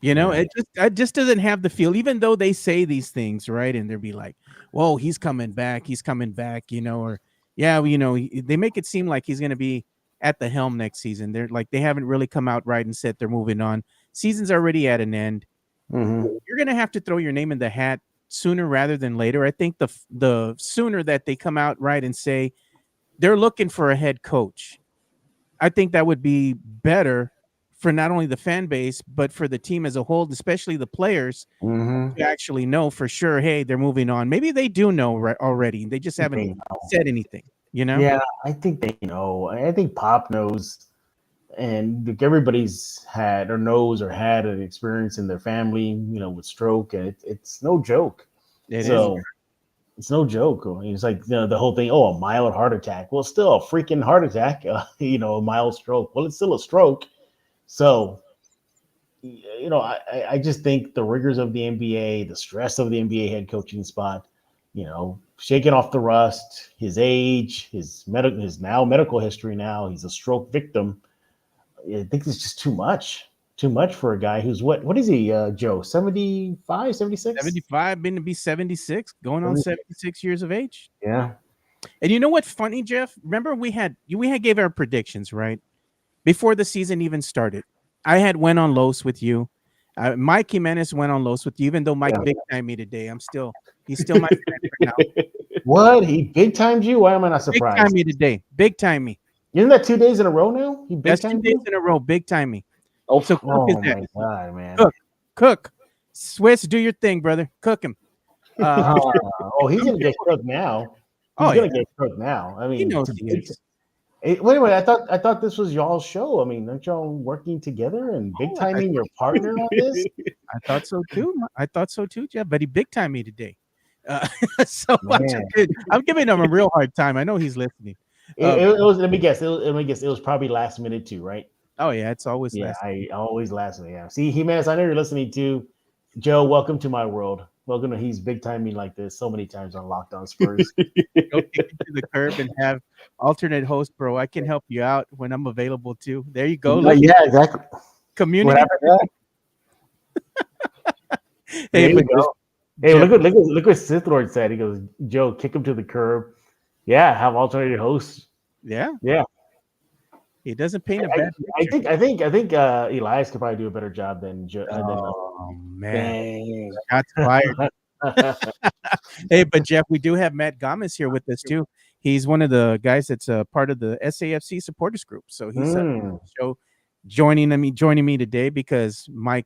It just doesn't have the feel, even though they say these things, right? And they'll be like, whoa, he's coming back, or they make it seem like he's going to be at the helm next season. They're like, they haven't really come out right and said they're moving on. Season's already at an end. Mm-hmm. You're going to have to throw your name in the hat sooner rather than later. I think the sooner that they come out right and say they're looking for a head coach, I think that would be better for not only the fan base, but for the team as a whole, especially the players, to actually know for sure, hey, they're moving on. Maybe they do know already. They just haven't said anything, Yeah, I think they know. I think Pop knows. And everybody's had or knows or had an experience in their family, with stroke. And it's no joke. It's no joke. It's like the whole thing, a mild heart attack. Well, it's still a freaking heart attack, a mild stroke. Well, it's still a stroke. So, I just think the rigors of the NBA, the stress of the NBA head coaching spot, shaking off the rust, his age, his medical history now, he's a stroke victim. I think it's just too much for a guy who's what is he, Joe, 75, 76? 75, been to be 76, going on 76 years of age. Yeah. And you know what's funny, Jeff? Remember we had gave our predictions, right? Before the season even started. I had went on Los with you. Mike Jimenez went on Los with you, even though Mike big time me today. He's still my friend right now. What? He big timed you? Why am I not surprised? Big time me today. Big time me. Isn't that 2 days in a row now? That's 2 days in a row. Big time me. Oh, so my God, man. Cook. Swiss, do your thing, brother. Cook him. He's gonna get cooked now. He's gonna get cooked now. I mean, he knows he is. Wait a minute. I thought this was y'all's show. I mean, aren't y'all working together and big timing your partner on this? I thought so too, Jeff. But he big timed me today. So I'm giving him a real hard time. I know he's listening. It was. Let me guess. It was probably last minute too, right? Oh yeah, it's always last minute. Always last minute. Yeah. See, Jimenez, I know you're listening to. Joe, welcome to my world. Welcome to he's big timing like this so many times on Locked On Spurs. Go kick it to the curb and have alternate host, bro. I can help you out when I'm available too. There you go. Yeah, exactly. Community. Hey, look what Sith Lord said. He goes, Joe, kick him to the curb. Yeah, have alternative hosts. Yeah. He doesn't paint a bad picture. I think Elias could probably do a better job than Joe. Man, shots fired. Hey, but Jeff, we do have Matt Gomez here with us too. He's one of the guys that's a part of the SAFC supporters group. So he's joining me today because Mike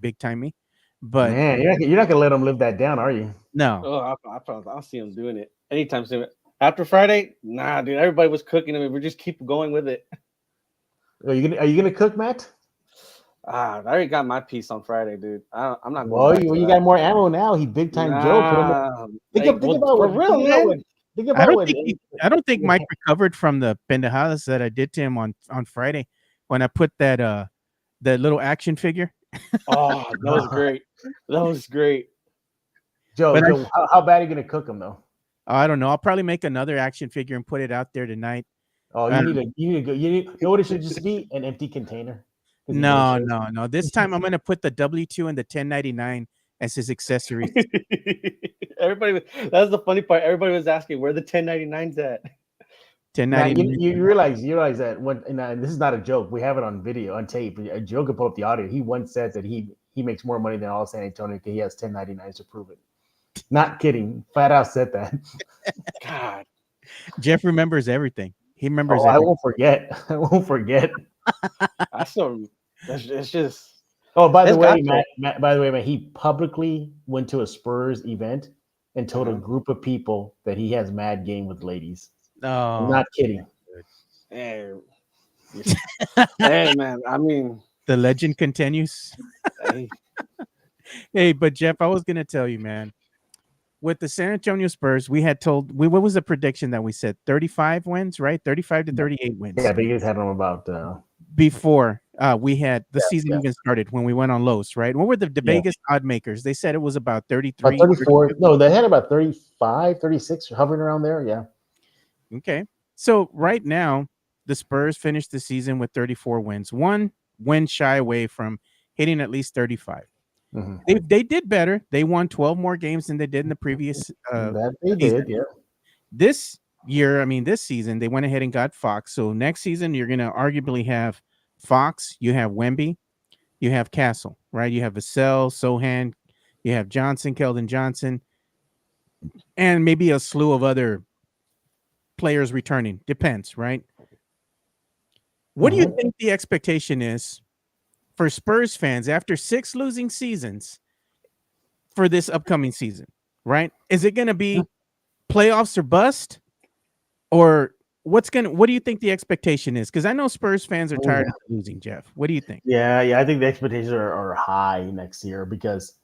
big time me. But man, you're not gonna let him live that down, are you? No. Oh, I'll see him doing it anytime soon. After Friday, nah, dude. Everybody was cooking. I mean, we just keep going with it. Are you gonna cook, Matt? I already got my piece on Friday, dude. I'm not. Well, you got more ammo now. He big time Joe. Think about I don't think Mike recovered from the pendejadas that I did to him on Friday when I put that little action figure. Oh, that was great. That was great. Joe, how bad are you gonna cook him though? I don't know. I'll probably make another action figure and put it out there tonight. Oh, you need to go. You know what it should just be? An empty container. No. This time I'm gonna put the W2 and the 1099 as his accessories. That's the funny part. Everybody was asking where the 1099's at. 1099. You realize that when this is not a joke. We have it on video, on tape. Joe can pull up the audio. He once said that he makes more money than all San Antonio because he has 1099s to prove it. Not kidding. Flat out said that. God. Jeff remembers everything. He remembers everything. I won't forget. It's just. Oh, by the way, Matt, he publicly went to a Spurs event and told a group of people that he has mad game with ladies. Oh, I'm not kidding. Hey, man. I mean, the legend continues. Hey, but Jeff, I was gonna tell you, man. With the San Antonio Spurs, what was the prediction that we said? 35 wins, right? 35 to 38 wins. Yeah, but you guys had them about before we had the season even started when we went on Los, right? What were the Vegas odd makers? They said it was about 33. 34. No, they had about 35, 36, hovering around there. Yeah. Okay. So right now, the Spurs finished the season with 34 wins, 1 win shy away from hitting at least 35. Mm-hmm. They did better. They won 12 more games than they did in the previous did, yeah. This season, they went ahead and got Fox. So next season, you're going to arguably have Fox, you have Wemby, you have Castle, right? You have Vassell, Sohan, you have Johnson, Keldon Johnson, and maybe a slew of other players returning. Depends, right? What do you think the expectation is for Spurs fans after 6 losing seasons for this upcoming season, right? Is it going to be playoffs or bust? Or what do you think the expectation is? Because I know Spurs fans are tired of losing, Jeff. What do you think? Yeah, I think the expectations are high next year because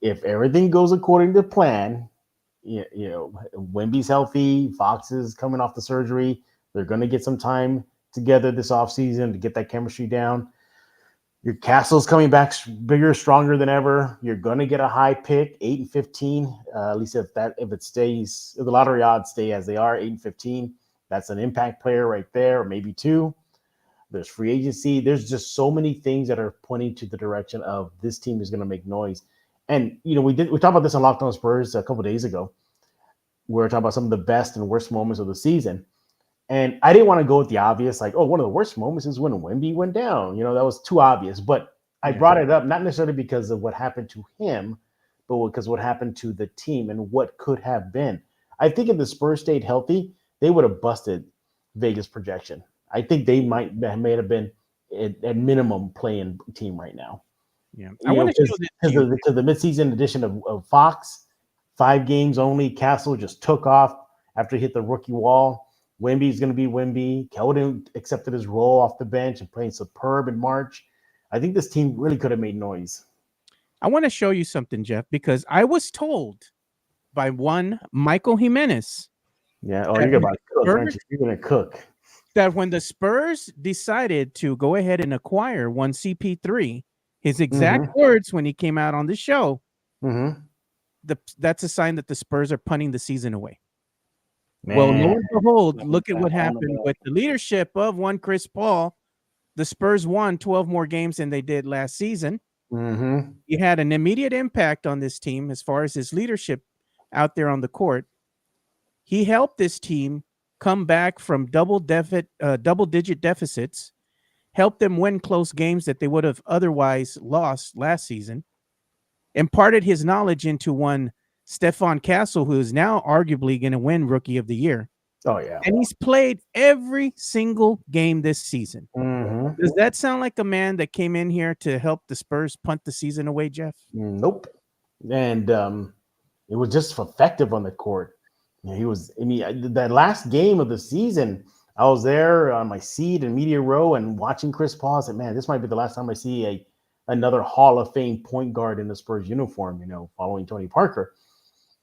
if everything goes according to plan, you know, Wemby's healthy, Fox is coming off the surgery, they're going to get some time together this offseason to get that chemistry down. Your Castle's coming back bigger, stronger than ever. You're going to get a high pick, 8 and 15. At least if the lottery odds stay as they are, 8 and 15, that's an impact player right there, or maybe 2. There's free agency. There's just so many things that are pointing to the direction of this team is going to make noise. And you know, we talked about this on Locked On Spurs a couple of days ago. We were talking about some of the best and worst moments of the season. And I didn't want to go with the obvious, like, one of the worst moments is when Wemby went down. You know, that was too obvious. But I brought it up not necessarily because of what happened to him, but because what happened to the team and what could have been. I think if the Spurs stayed healthy, they would have busted Vegas projection. I think they may have been at minimum playing team right now. Yeah, I want to because the midseason edition of Fox, 5 games only. Castle just took off after he hit the rookie wall. Wemby's going to be Wemby. Keldon accepted his role off the bench and playing superb in March. I think this team really could have made noise. I want to show you something, Jeff, because I was told by one Michael Jimenez. Yeah. Oh, you're about to cook, aren't you? You're going to cook. That when the Spurs decided to go ahead and acquire one CP3, his exact words when he came out on the show, that's a sign that the Spurs are punting the season away. Man. Well, lo and behold, look at what happened with the leadership of one Chris Paul. The Spurs won 12 more games than they did last season. He had an immediate impact on this team as far as his leadership out there on the court. He helped this team come back from double-digit deficits, helped them win close games that they would have otherwise lost last season, imparted his knowledge into one Stephon Castle, who is now arguably going to win Rookie of the Year. Oh, yeah. And he's played every single game this season. Does that sound like a man that came in here to help the Spurs punt the season away, Jeff? Nope. And it was just effective on the court. He was, I mean, that last game of the season, I was there on my seat in media row and watching Chris Paul. I said, man, this might be the last time I see another Hall of Fame point guard in the Spurs uniform, following Tony Parker.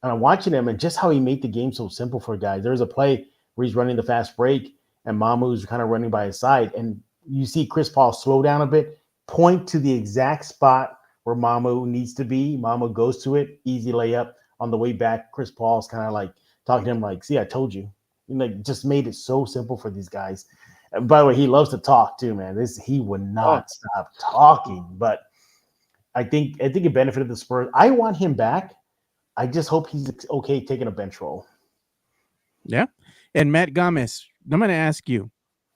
And I'm watching him and just how he made the game so simple for guys. There's a play where he's running the fast break and Mamu's kind of running by his side. And you see Chris Paul slow down a bit, point to the exact spot where Mamu needs to be. Mamu goes to it, easy layup. On the way back, Chris Paul's kind of like talking to him like, see, I told you. Just made it so simple for these guys. And by the way, he loves to talk too, man. He would not stop talking. But I think it benefited the Spurs. I want him back. I just hope he's okay taking a bench role. Yeah. And Matt Gomez, I'm going to ask you,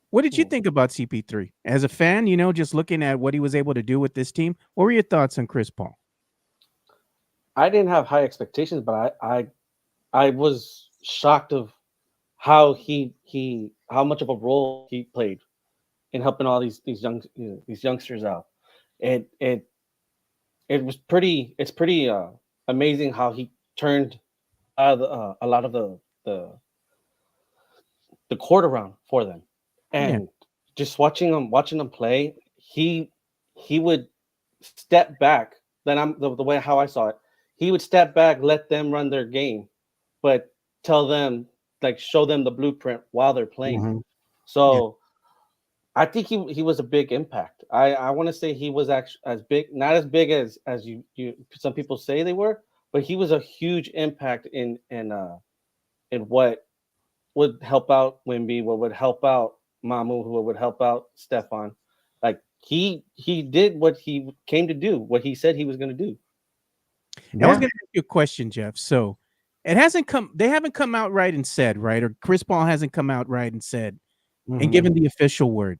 what did you think about CP3? As a fan, just looking at what he was able to do with this team, what were your thoughts on Chris Paul? I didn't have high expectations, but I was shocked of how how much of a role he played in helping all these youngsters out. It's pretty amazing how he turned a lot of the court around for them. And just watching them play, he would step back. Then the way how I saw it, he would step back, let them run their game, but tell them, show them the blueprint while they're playing. So I think he was a big impact. I want to say he was actually as big, not as big as you some people say they were, but he was a huge impact in what would help out Wemby, what would help out Mamu, who would help out Stephon. He did what he came to do, what he said he was going to do. I was going to ask you a question, Jeff. So they haven't come out right and said, right? Or Chris Paul hasn't come out right and said, and given the official word.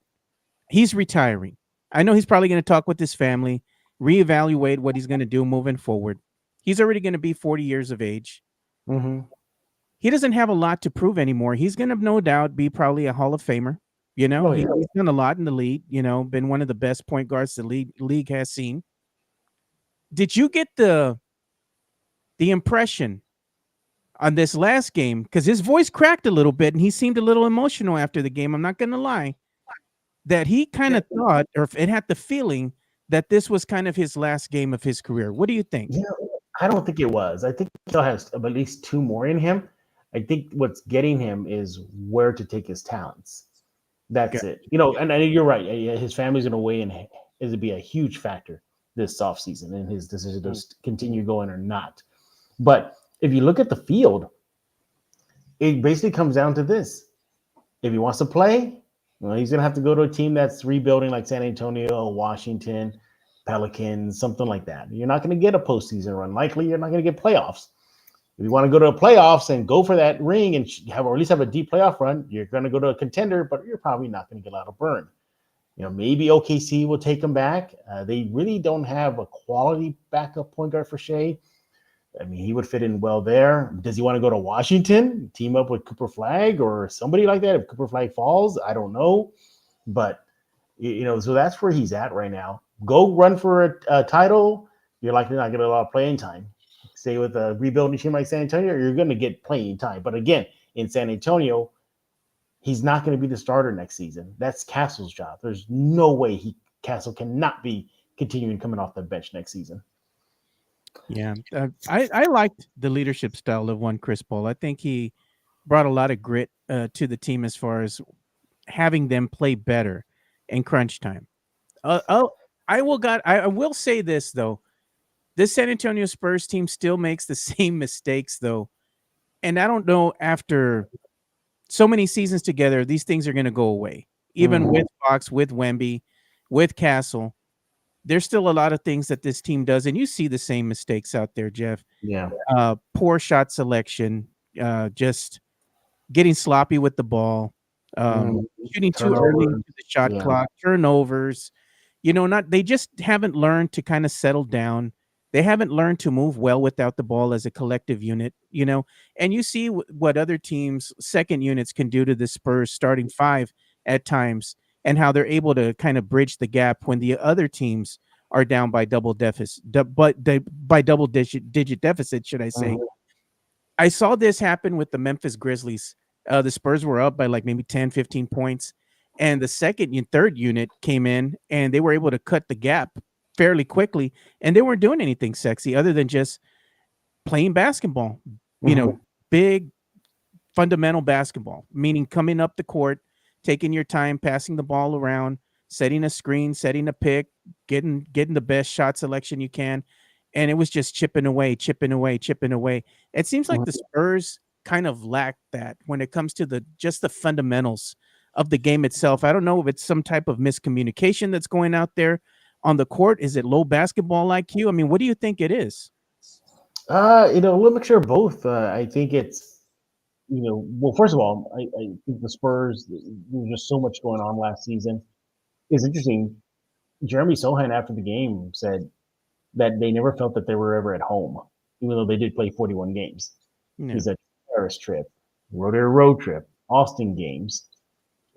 He's retiring. I know he's probably going to talk with his family, reevaluate what he's going to do moving forward. He's already going to be 40 years of age. He doesn't have a lot to prove anymore. He's going to no doubt be probably a Hall of Famer. He's done a lot in the league, been one of the best point guards the league has seen. Did you get the impression on this last game, because his voice cracked a little bit and he seemed a little emotional after the game, I'm not going to lie, that he kind of thought, or it had the feeling that this was kind of his last game of his career? What do you think? I don't think it was. I think he still has at least 2 more in him. I think what's getting him is where to take his talents. That's it. And I know you're right. His family's going to weigh in. It'll be a huge factor this offseason in his decision to continue going or not. But if you look at the field, it basically comes down to this. If he wants to play, he's going to have to go to a team that's rebuilding like San Antonio, Washington, Pelicans, something like that. You're not going to get a postseason run. Likely, you're not going to get playoffs. If you want to go to the playoffs and go for that ring and or at least have a deep playoff run, you're going to go to a contender, but you're probably not going to get a lot of burn. Maybe OKC will take him back. They really don't have a quality backup point guard for Shea. I mean, he would fit in well there. Does he want to go to Washington, team up with Cooper Flag or somebody like that? If Cooper Flag falls, I don't know. But, so that's where he's at right now. Go run for a title. You're likely not going to get a lot of playing time. say with a rebuilding team like San Antonio, you're going to get playing time. But again, in San Antonio, he's not going to be the starter next season. That's Castle's job. There's no way Castle cannot be continuing coming off the bench next season. Yeah, I liked the leadership style of one Chris Paul. I think he brought a lot of grit to the team as far as having them play better in crunch time. I will say this though. This San Antonio Spurs team still makes the same mistakes though. And I don't know, after so many seasons together, these things are going to go away. Even with Fox, with Wemby, with Castle, there's still a lot of things that this team does, and you see the same mistakes out there, Jeff. Yeah. Poor shot selection, just getting sloppy with the ball, shooting too early into the shot clock, turnovers. They just haven't learned to kind of settle down. They haven't learned to move well without the ball as a collective unit, and you see what other teams' second units can do to the Spurs starting five at times, and how they're able to kind of bridge the gap when the other teams are down by double digit deficit, should I say. I saw this happen with the Memphis Grizzlies. The Spurs were up by like maybe 10, 15 points. And the second and third unit came in and they were able to cut the gap fairly quickly. And they weren't doing anything sexy other than just playing basketball, big fundamental basketball, meaning coming up the court, taking your time, passing the ball around, setting a screen, setting a pick, getting the best shot selection you can. And it was just chipping away. It seems like the Spurs kind of lack that when it comes to just the fundamentals of the game itself. I don't know if it's some type of miscommunication that's going out there on the court. Is it low basketball IQ? I mean, what do you think it is? A little mixture of both. I think it's, well, first of all, I think the Spurs, there was just so much going on last season. It's interesting. Jeremy Sohan after the game said that they never felt that they were ever at home, even though they did play 41 games. Yeah. He said Paris trip, road trip, Austin games.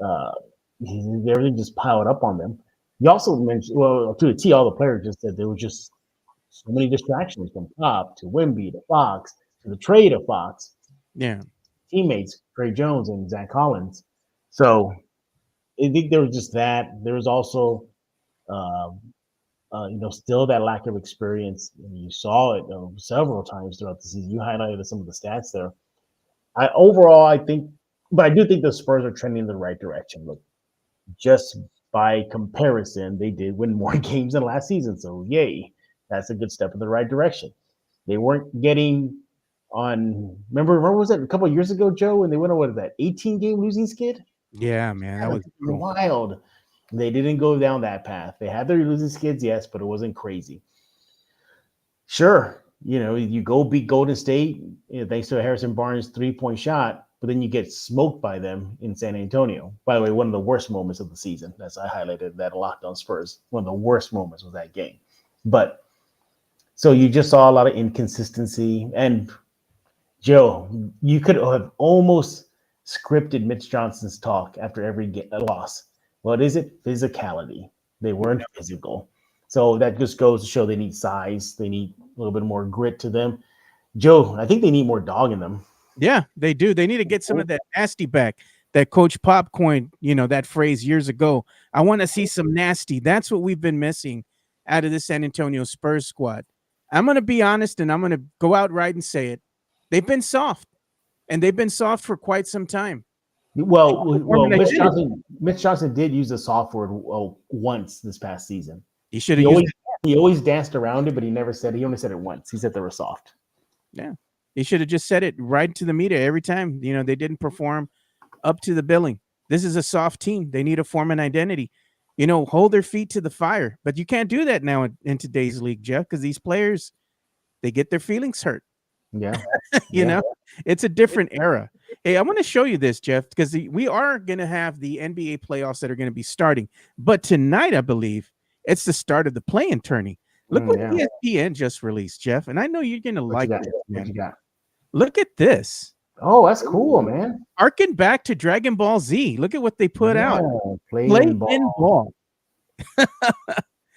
Everything just piled up on them. He also mentioned, well, to the T, all the players just said there were just so many distractions from Pop to Wemby to Fox to the trade of Fox. Yeah. Teammates, Trey Jones and Zach Collins. So I think there was just that. There was also, still that lack of experience. You saw it several times throughout the season. You highlighted some of the stats there. I do think the Spurs are trending in the right direction. Look, just by comparison, they did win more games than last season. So yay, that's a good step in the right direction. They weren't getting on. Remember was it a couple of years ago, Joe, when they went on 18-game losing skid? Yeah, man, that was wild. They didn't go down that path. They had their losing skids, yes, but it wasn't crazy. Sure, you go beat Golden State, thanks to a Harrison Barnes 3-point shot, but then you get smoked by them in San Antonio. By the way, one of the worst moments of the season. That's I highlighted that Locked On Spurs. One of the worst moments was that game. But so you just saw a lot of inconsistency. And Joe, you could have almost scripted Mitch Johnson's talk after every loss. What is it? Physicality. They weren't physical. So that just goes to show they need size. They need a little bit more grit to them. Joe, I think they need more dog in them. Yeah, they do. They need to get some of that nasty back that Coach Pop coined, that phrase years ago. I want to see some nasty. That's what we've been missing out of the San Antonio Spurs squad. I'm going to be honest, and I'm going to go outright and say it. They've been soft, and they've been soft for quite some time. Well, Mitch Johnson did use the soft word once this past season. He should have used it. He always danced around it, but he never said it. He only said it once. He said they were soft. Yeah. He should have just said it right to the media every time. They didn't perform up to the billing. This is a soft team. They need to form an identity. Hold their feet to the fire. But you can't do that now in today's league, Jeff, because these players, they get their feelings hurt. Yeah. It's a different era. Hey, I want to show you this, Jeff, because we are going to have the NBA playoffs that are going to be starting. But tonight, I believe, it's the start of the play-in tourney. Look what ESPN just released, Jeff. And I know you're going to like this, man. What you got? Look at this. Oh, that's cool, man. Harken back to Dragon Ball Z. Look at what they put out. Play-in ball.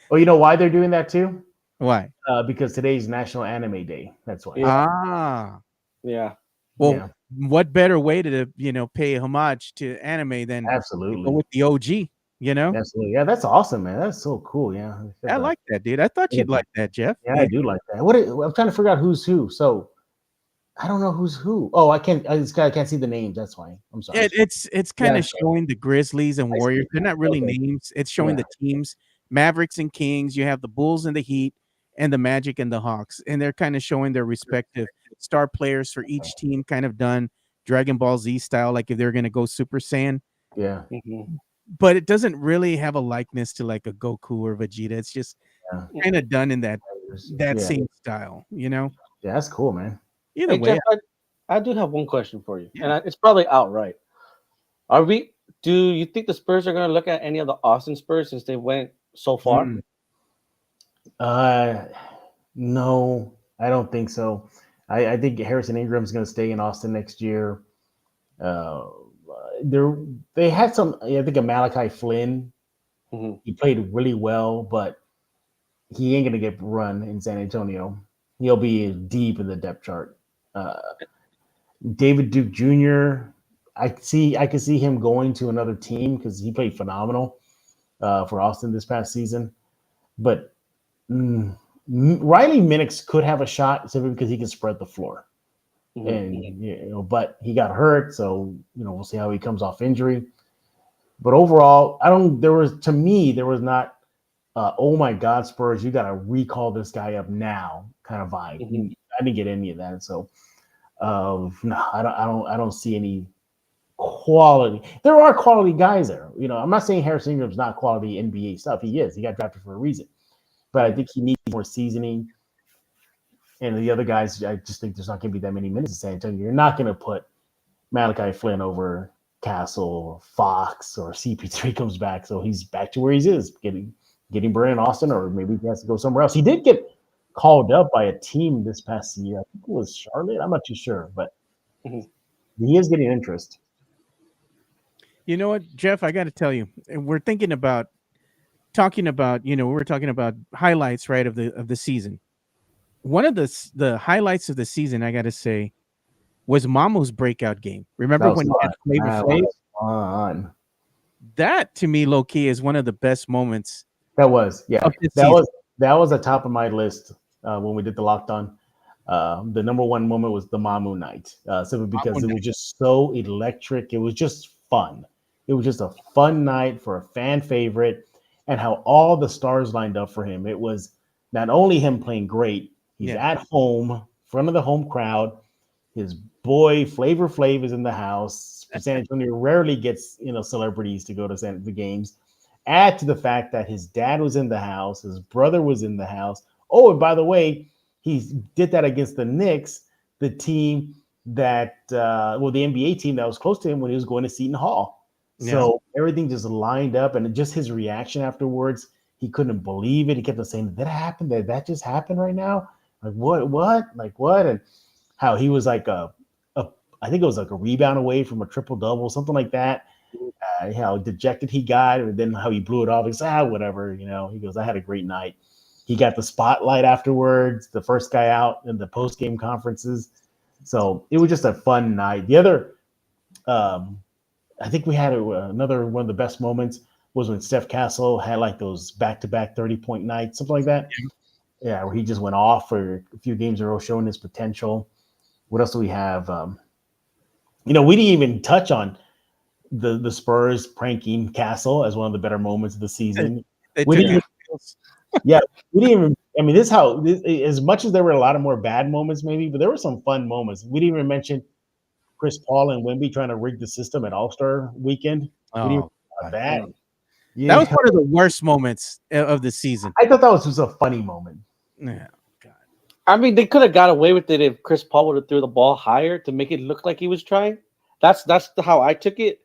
Oh, you know why they're doing that too? Why? Because today's National Anime Day. That's why. Yeah. Ah. Yeah. Well, Yeah. what better way to pay homage to anime than to go Absolutely. with the OG? You know, Absolutely. Yeah, that's awesome, man. That's so cool. Yeah. I like that, dude. I thought you'd like that, Jeff. Yeah, I do like that. I'm trying to figure out who's who. So I don't know who's who. Oh, I can't see the names. That's why. I'm sorry. It's kind of showing the Grizzlies and I see. Warriors. They're not really Okay. names. It's showing Yeah. the teams, Mavericks and Kings. You have the Bulls and the Heat, and the Magic and the Hawks, and they're kind of showing their respective star players for each team, kind of done Dragon Ball Z style, like if they're gonna go Super Saiyan. Yeah. Mhm. But it doesn't really have a likeness to like a Goku or Vegeta. It's just Yeah. kind of done in that Yeah. same style, Yeah, that's cool, man. Either Hey, way, Jeff, I do have one question for you, Yeah. and it's probably outright. Do you think the Spurs are going to look at any of the Austin Spurs since they went so far? No, I don't think so. I think Harrison Ingram's going to stay in Austin next year. They had some. I think of Malachi Flynn. Mhm. He played really well, but he ain't going to get run in San Antonio. He'll be deep in the depth chart. David Duke Jr. I can see him going to another team because he played phenomenal for Austin this past season. But Riley Minix could have a shot simply because he can spread the floor. Mhm. And but he got hurt, so we'll see how he comes off injury. But overall, there was not oh my God, Spurs, you got to recall this guy up now kind of vibe. Mhm. I didn't get any of that. So no, I don't see any quality. There are quality guys there. I'm not saying Harrison Ingram's not quality NBA stuff. He is. He got drafted for a reason. But I think he needs more seasoning. And the other guys, I just think there's not going to be that many minutes in San Antonio. You're not going to put Malachi Flynn over Castle or Fox, or CP3 comes back, so he's back to where he is, getting burned in Austin, or maybe he has to go somewhere else. He did get called up by a team this past year. I think it was Charlotte. I'm not too sure, but he is getting interest. You know what, Jeff? I got to tell you, we're talking about, we're talking about highlights, right, of the season. One of the highlights of the season, I got to say, was Mamu's breakout game. Remember when he had Flavor Flav? Fun. That to me, low key, is one of the best moments. That was, yeah. That was the top of my list when we did the Locked On. The number one moment was the Mamu night, simply because it was just so electric. It was just fun. It was just a fun night for a fan favorite, and how all the stars lined up for him. It was not only him playing great, he's at home, in front of the home crowd. His boy Flavor Flav is in the house. San Antonio rarely gets celebrities to go to the games. Add to the fact that his dad was in the house, his brother was in the house. Oh, and by the way, he did that against the Knicks, the team that the NBA team that was close to him when he was going to Seton Hall. So everything just lined up, and just his reaction afterwards, he couldn't believe it. He kept on saying, "Did that happen? Did that just happen right now? Like what? Like what?" And how he was like I think it was like a rebound away from a triple double, something like that. How dejected he got, and then how he blew it off. He said, whatever, He goes, I had a great night. He got the spotlight afterwards, the first guy out in the post-game conferences. So it was just a fun night. The other, I think we had another one of the best moments was when Steph Castle had like those back-to-back 30-point nights, something like that. Yeah, where he just went off for a few games in a row, showing his potential. What else do we have? We didn't even touch on the Spurs pranking Castle as one of the better moments of the season. We didn't even. I mean, as much as there were a lot of more bad moments, maybe, but there were some fun moments. We didn't even mention Chris Paul and Wemby trying to rig the system at All-Star Weekend. Oh, that. Yeah. That was one of the worst moments of the season. I thought that was just a funny moment. Yeah. I mean, they could have got away with it if Chris Paul would have threw the ball higher to make it look like he was trying. That's how I took it.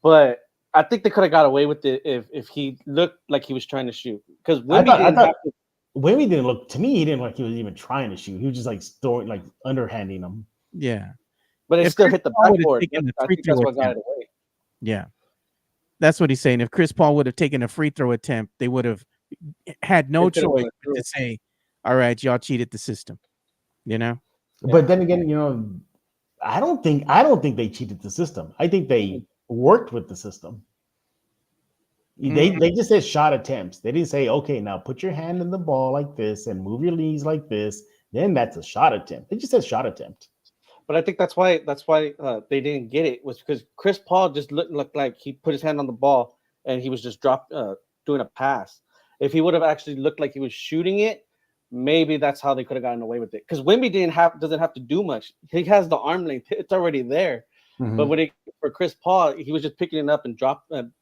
But I think they could have got away with it if he looked like he was trying to shoot. Because Wemby didn't look, to me, he didn't look like he was even trying to shoot. He was just like underhanding him. Yeah. But it still hit the backboard. I think that's what got it away. Yeah. That's what he's saying. If Chris Paul would have taken a free throw attempt, they would have had no choice but to say, all right, y'all cheated the system. You know? But then again, I don't think they cheated the system. I think they worked with the system. They just said shot attempts. They didn't say, okay, now put your hand in the ball like this and move your knees like this. Then that's a shot attempt. They just said shot attempt. But I think that's why they didn't get it, was because Chris Paul just looked like he put his hand on the ball and he was just doing a pass. If he would have actually looked like he was shooting it, maybe that's how they could have gotten away with it. Because Wemby doesn't have to do much. He has the arm length; it's already there. Mm-hmm. But for Chris Paul, he was just picking it up and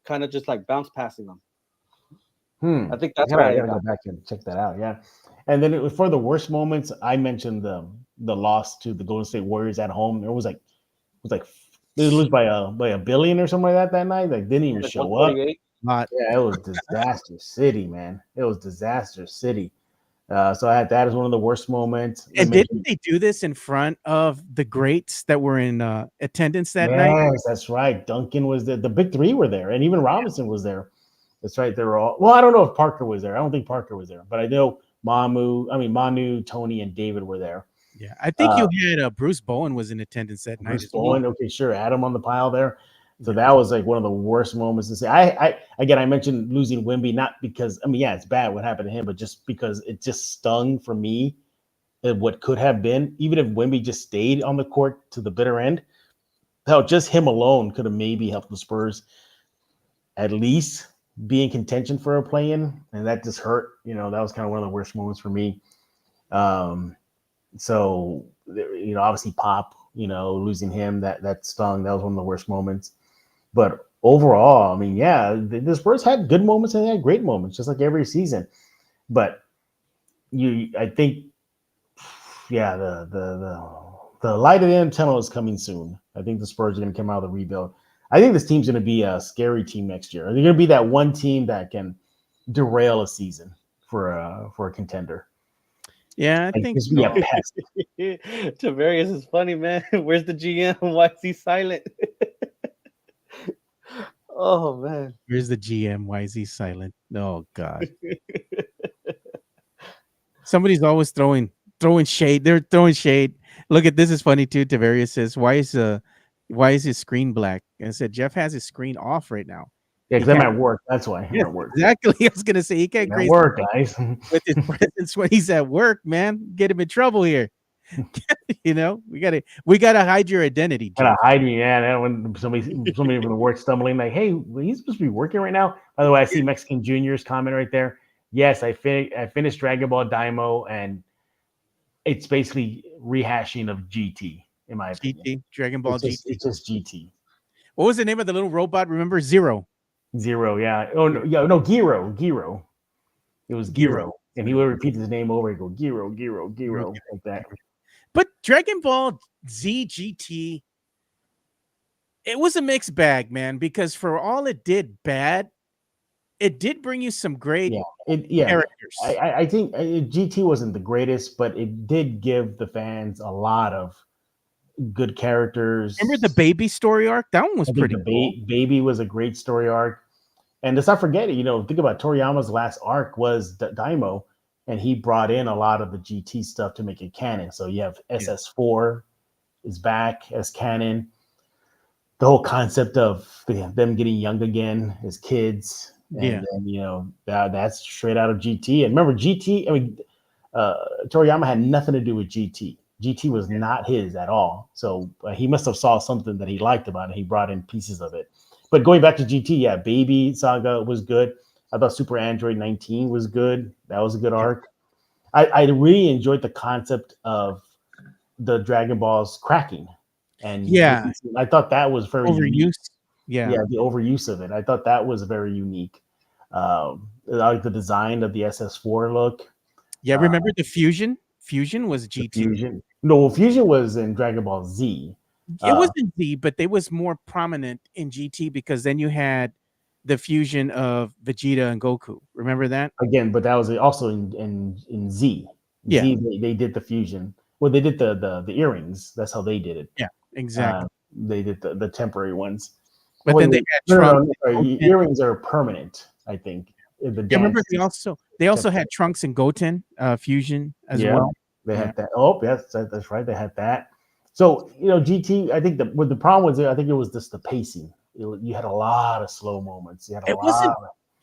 kind of just like bounce passing them. I think that's why I gotta go back and check that out. Yeah, and then for the worst moments, I mentioned the loss to the Golden State Warriors at home. It was like they lose by a billion or something like that night. Like didn't even show up. Yeah, it was disaster city, man. It was disaster city. So I had that as one of the worst moments. And didn't they do this in front of the greats that were in attendance that night? Yes, that's right. Duncan was there. The big three were there, and even Robinson was there. That's right. They were all. Well, I don't know if Parker was there. I don't think Parker was there, but I know Manu, Tony, and David were there. Yeah, I think you had Bruce Bowen was in attendance that night. Bruce Bowen, okay, sure. Adam on the pile there. So that was like one of the worst moments to see. I mentioned losing Wemby, not because it's bad what happened to him, but just because it just stung for me at what could have been. Even if Wemby just stayed on the court to the bitter end, hell, just him alone could have maybe helped the Spurs at least be in contention for a play-in, and that just hurt. That was kind of one of the worst moments for me. So obviously Pop, losing him, that stung. That was one of the worst moments. But overall, the Spurs had good moments and they had great moments, just like every season. But I think, the light at the end of the tunnel is coming soon. I think the Spurs are going to come out of the rebuild. I think this team's going to be a scary team next year. They're going to be that one team that can derail a season for a contender. Yeah, I think so. Tavarius is funny, man. Where's the GM? Why is he silent? Oh man, where's the GM? Why is he silent? Oh God. Somebody's always throwing shade. They're throwing shade. Look at this is funny too. Tavarius says, why is his screen black? And I said, Jeff has his screen off right now. Yeah, because I'm at work. That's why. I'm at work. Exactly. I was gonna say he can't crazy work, guys. with his presence when he's at work, man. Get him in trouble here. We gotta hide your identity. Gotta hide me, man. When somebody from the work stumbling, like, hey, he's supposed to be working right now. By the way, I see Mexican Junior's comment right there. Yes, I finished Dragon Ball Daimo, and it's basically rehashing of GT, in my opinion. GT, Dragon Ball GT. It's just GT. What was the name of the little robot? Remember Zero? Zero, yeah. Oh no, yeah, no, Giro. It was Giro, and he would repeat his name over and go Giro, like that. But Dragon Ball Z GT, it was a mixed bag, man, because for all it did bad, it did bring you some great characters. I think GT wasn't the greatest, but it did give the fans a lot of good characters. Remember the baby story arc? That one was pretty cool. Baby was a great story arc. And let's not forget it, think about Toriyama's last arc was Daimo, and he brought in a lot of the GT stuff to make it canon. So you have SS4 is back as canon. The whole concept of them getting young again as kids. And then, that's straight out of GT. And remember, GT, Toriyama had nothing to do with GT. GT was not his at all. So he must have saw something that he liked about it. He brought in pieces of it. But going back to GT, Baby Saga was good. I thought Super Android 19 was good. That was a good arc. I really enjoyed the concept of the Dragon Balls cracking. And I thought that was very overuse. Unique. Yeah, the overuse of it. I thought that was very unique. I like the design of the SS4 look. Yeah, remember the Fusion? Fusion was GT. Fusion. No, Fusion was in Dragon Ball Z. It was in Z, but they was more prominent in GT because then you had the fusion of Vegeta and Goku. Remember that? Again, but that was also in Z. Yeah. Z, they did the fusion. Well, they did the earrings. That's how they did it. Yeah, exactly. They did the temporary ones. But then they had Trump. Earrings are permanent, I think. Remember They also had Trunks and Goten fusion as well. They had that. Oh, yes, that's right. They had that. So GT. I think what the problem was, I think it was just the pacing. You had a lot of slow moments. You had a lot.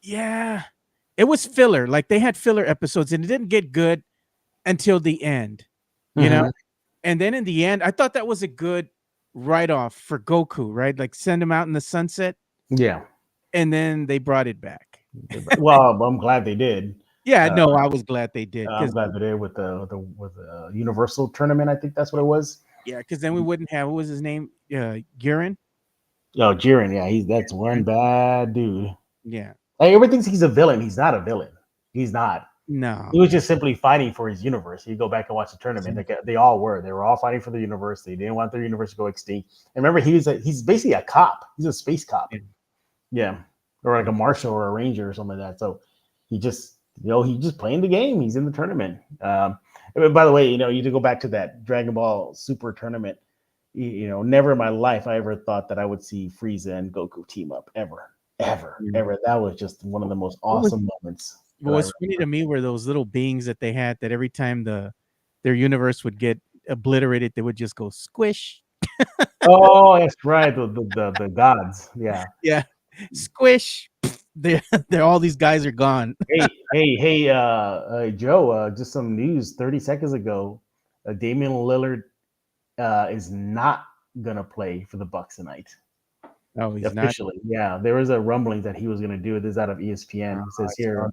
Yeah, it was filler. Like they had filler episodes, and it didn't get good until the end. You know, and then in the end, I thought that was a good write-off for Goku. Right, like send him out in the sunset. Yeah, and then they brought it back. Well, I'm glad they did. Yeah, no, I was glad they did. I'm glad they did with the Universal tournament. I think that's what it was. Yeah, because then we wouldn't have, what was his name? Gurin? Oh, Jiren. Yeah, that's one bad dude. Yeah. Like, everybody thinks he's a villain. He's not a villain. He's not. No. He was just simply fighting for his universe. You go back and watch the tournament. They all were. They were all fighting for the universe. They didn't want their universe to go extinct. And remember, he's basically a cop. He's a space cop. Yeah. Or like a marshal or a ranger or something like that. So he just, he's just playing the game. He's in the tournament. By the way, you to go back to that Dragon Ball Super tournament, never in my life I ever thought that I would see Frieza and Goku team up ever. That was just one of the most awesome moments. What was funny to me were those little beings that they had that every time their universe would get obliterated, they would just go squish. Oh, that's right. The gods. Yeah. Yeah. Squish. They're all these guys are gone. Hey, Joe, just some news 30 seconds ago. Damian Lillard is not gonna play for the Bucks tonight. Oh, he's officially. not. Yeah, there was a rumbling that he was gonna do it. This is out of ESPN. It says here,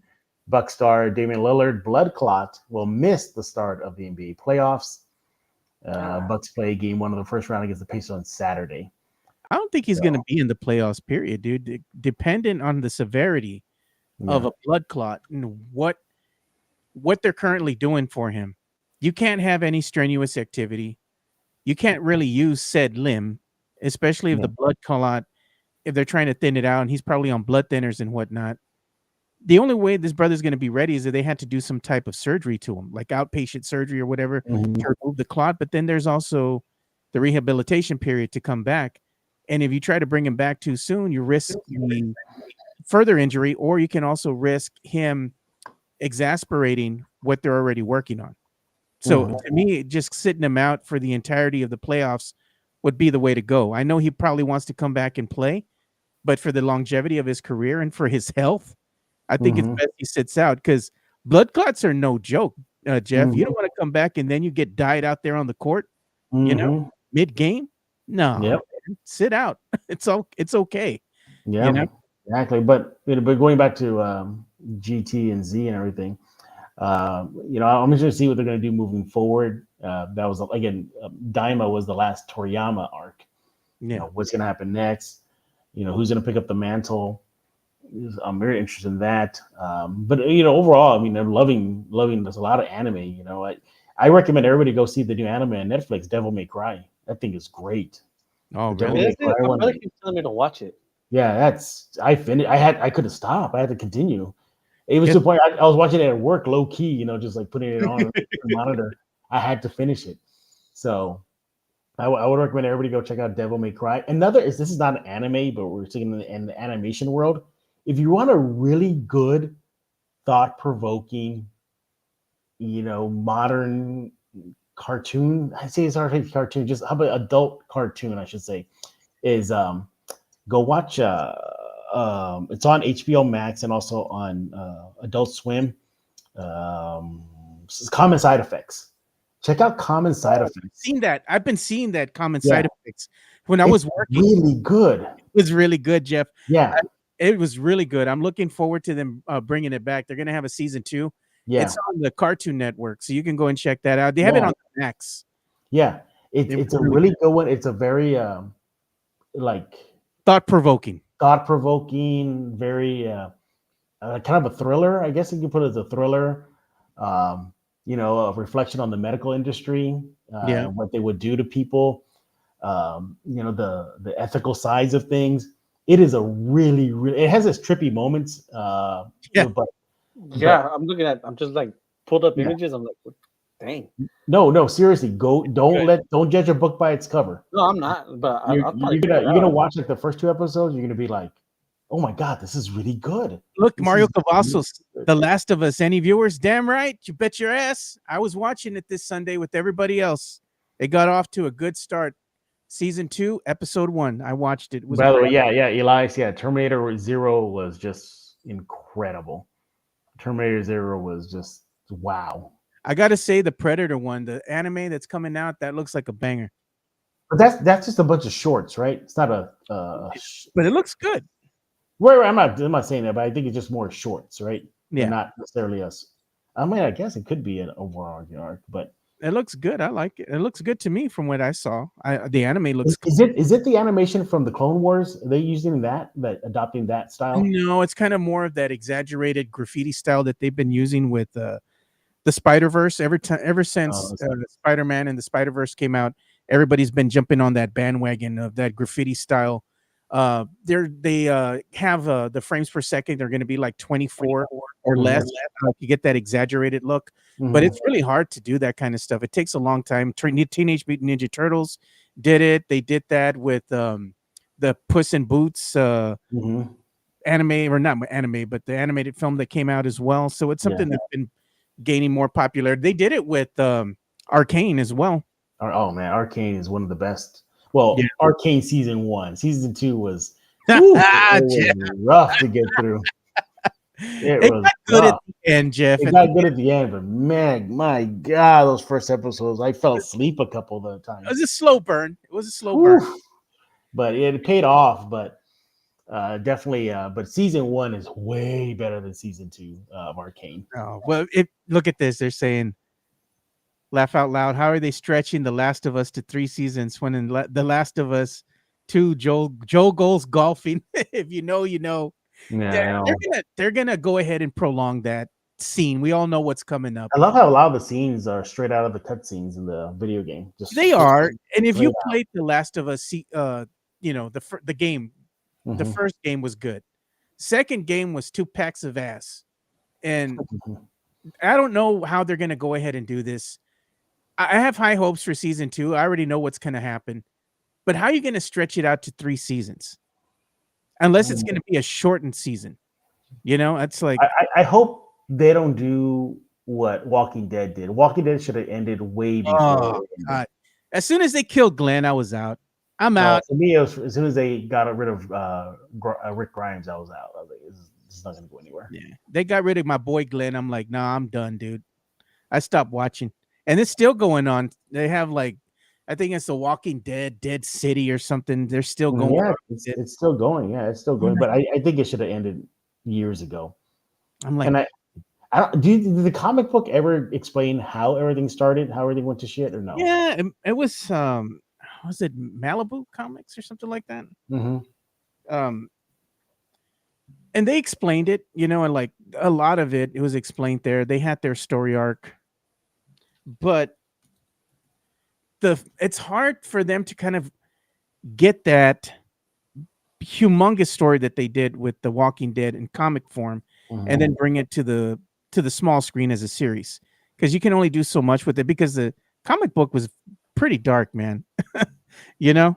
Buck star Damian Lillard, blood clot, will miss the start of the NBA playoffs. Bucks play game 1 of the first round against the Pacers on Saturday. I don't think he's going to be in the playoffs, period, dude. Dependent on the severity of a blood clot and what they're currently doing for him. You can't have any strenuous activity. You can't really use said limb, especially if the blood clot, if they're trying to thin it out, and he's probably on blood thinners and whatnot. The only way this brother's going to be ready is that they had to do some type of surgery to him, like outpatient surgery or whatever, to remove the clot. But then there's also the rehabilitation period to come back. And if you try to bring him back too soon, you risk further injury, or you can also risk him exasperating what they're already working on. So to me, just sitting him out for the entirety of the playoffs would be the way to go. I know he probably wants to come back and play, but for the longevity of his career and for his health, I think it's best he sits out, because blood clots are no joke, Jeff. You don't want to come back and then you get died out there on the court, mid-game. No, sit out. It's okay. Yeah, exactly. But going back to GT and Z and everything, I'm just going to see what they're going to do moving forward. That was, again, Daima was the last Toriyama arc. What's going to happen next? Who's going to pick up the mantle? I'm very interested in that. But overall, I mean, I'm loving. There's a lot of anime. I recommend everybody go see the new anime on Netflix, Devil May Cry. That thing is great. Oh, really? My brother keeps telling me to watch it. Yeah, I finished. I couldn't stop. I had to continue. It was to the point I was watching it at work, low key. Just like putting it on the monitor. I had to finish it. So I would recommend everybody go check out Devil May Cry. This is not an anime, but we're sticking in the animation world. If you want a really good, thought-provoking, modern cartoon, I say it's not a cartoon, just how about adult cartoon, I should say, is go watch. It's on HBO Max and also on Adult Swim. Common Side Effects. Check out Common Side Effects. I've been seeing that Common Side Effects when I was working. Really good. It was really good, Jeff. Yeah. It was really good. I'm looking forward to them bringing it back. They're going to have a season 2. Yeah. It's on the Cartoon Network, so you can go and check that out. They have it on Max. Yeah. It's a really good one. It's a very thought-provoking, very kind of a thriller. I guess you can put it as a thriller. A reflection on the medical industry, what they would do to people. The ethical sides of things. It is a really, it has its trippy moments. I'm looking at, I'm just like pulled up images. I'm like, dang. No, seriously, don't judge a book by its cover. No, I'm not. But you're gonna watch like the first 2 episodes. You're gonna be like, oh my god, this is really good. Look, This Mario is Cavazos, really good. The Last of Us. Any viewers? Damn right. You bet your ass. I was watching it this Sunday with everybody else. It got off to a good start. Season 2, episode 1. I watched it. It was By the way, great. yeah, Elias, yeah, Terminator Zero was just incredible. Terminator Zero was just wow. I got to say, the Predator one, the anime that's coming out, that looks like a banger. But that's just a bunch of shorts, right? It's not But it looks good. Right. I'm not saying that, but I think it's just more shorts, right? Yeah. And not necessarily us. I mean, I guess it could be an overall arc, but It looks good. I like it. It looks good to me from what I saw. The anime looks is it the animation from the Clone Wars? Are they using that adopting that style? No, it's kind of more of that exaggerated graffiti style that they've been using with the Spider-Verse ever since Spider-Man and the Spider-Verse came out. Everybody's been jumping on that bandwagon of that graffiti style. They have the frames per second. They're going to be like 24 or less. You get that exaggerated look, but it's really hard to do that kind of stuff. It takes a long time. Teenage Mutant Ninja Turtles did it. They did that with the Puss in Boots anime, or not anime, but the animated film that came out as well. So it's something that's been gaining more popularity. They did it with Arcane as well. Oh man, Arcane is one of the best. Well, Arcane season 1, season 2 was, it was rough to get through. It was got good rough. at the end, Jeff. It got good at the end, but man, my God, those first episodes, I fell asleep a couple of times. It was a slow burn. Burn, but it paid off. But definitely, but season 1 is way better than season 2 of Arcane. Oh well, look at this. They're saying, laugh out loud. How are they stretching The Last of Us to 3 seasons when in The Last of Us 2, Joel goes golfing? If you know, you know. Yeah, they're gonna go ahead and prolong that scene. We all know what's coming up. I love how a lot of the scenes are straight out of the cutscenes in the video game. They are, and if you played The Last of Us, you know the game. The first game was good. Second game was 2 packs of ass, and I don't know how they're gonna go ahead and do this. I have high hopes for season 2. I already know what's gonna happen, but how are you gonna stretch it out to 3 seasons? Unless it's going to be a shortened season, you know, it's like I hope they don't do what Walking Dead did. Walking Dead should have ended way before. Oh, God. As soon as they killed Glenn, I was out. I'm out. For me, it was, as soon as they got rid of Rick Grimes, I was out. I was like, this is not going to go anywhere. Yeah, they got rid of my boy Glenn. I'm like, nah, I'm done, dude. I stopped watching, and it's still going on. They have like, I think it's the Walking Dead, Dead City or something. They're still going. Yeah, it's still going. Yeah, it's still going. But I think it should have ended years ago. I'm like, and I don't. Did the comic book ever explain how everything started, how everything went to shit, or no? Yeah, it was it Malibu Comics or something like that? And they explained it, you know, and like a lot of it was explained there. They had their story arc, but it's hard for them to kind of get that humongous story that they did with The Walking Dead in comic form and then bring it to the small screen as a series, because you can only do so much with it, because the comic book was pretty dark, man. You know,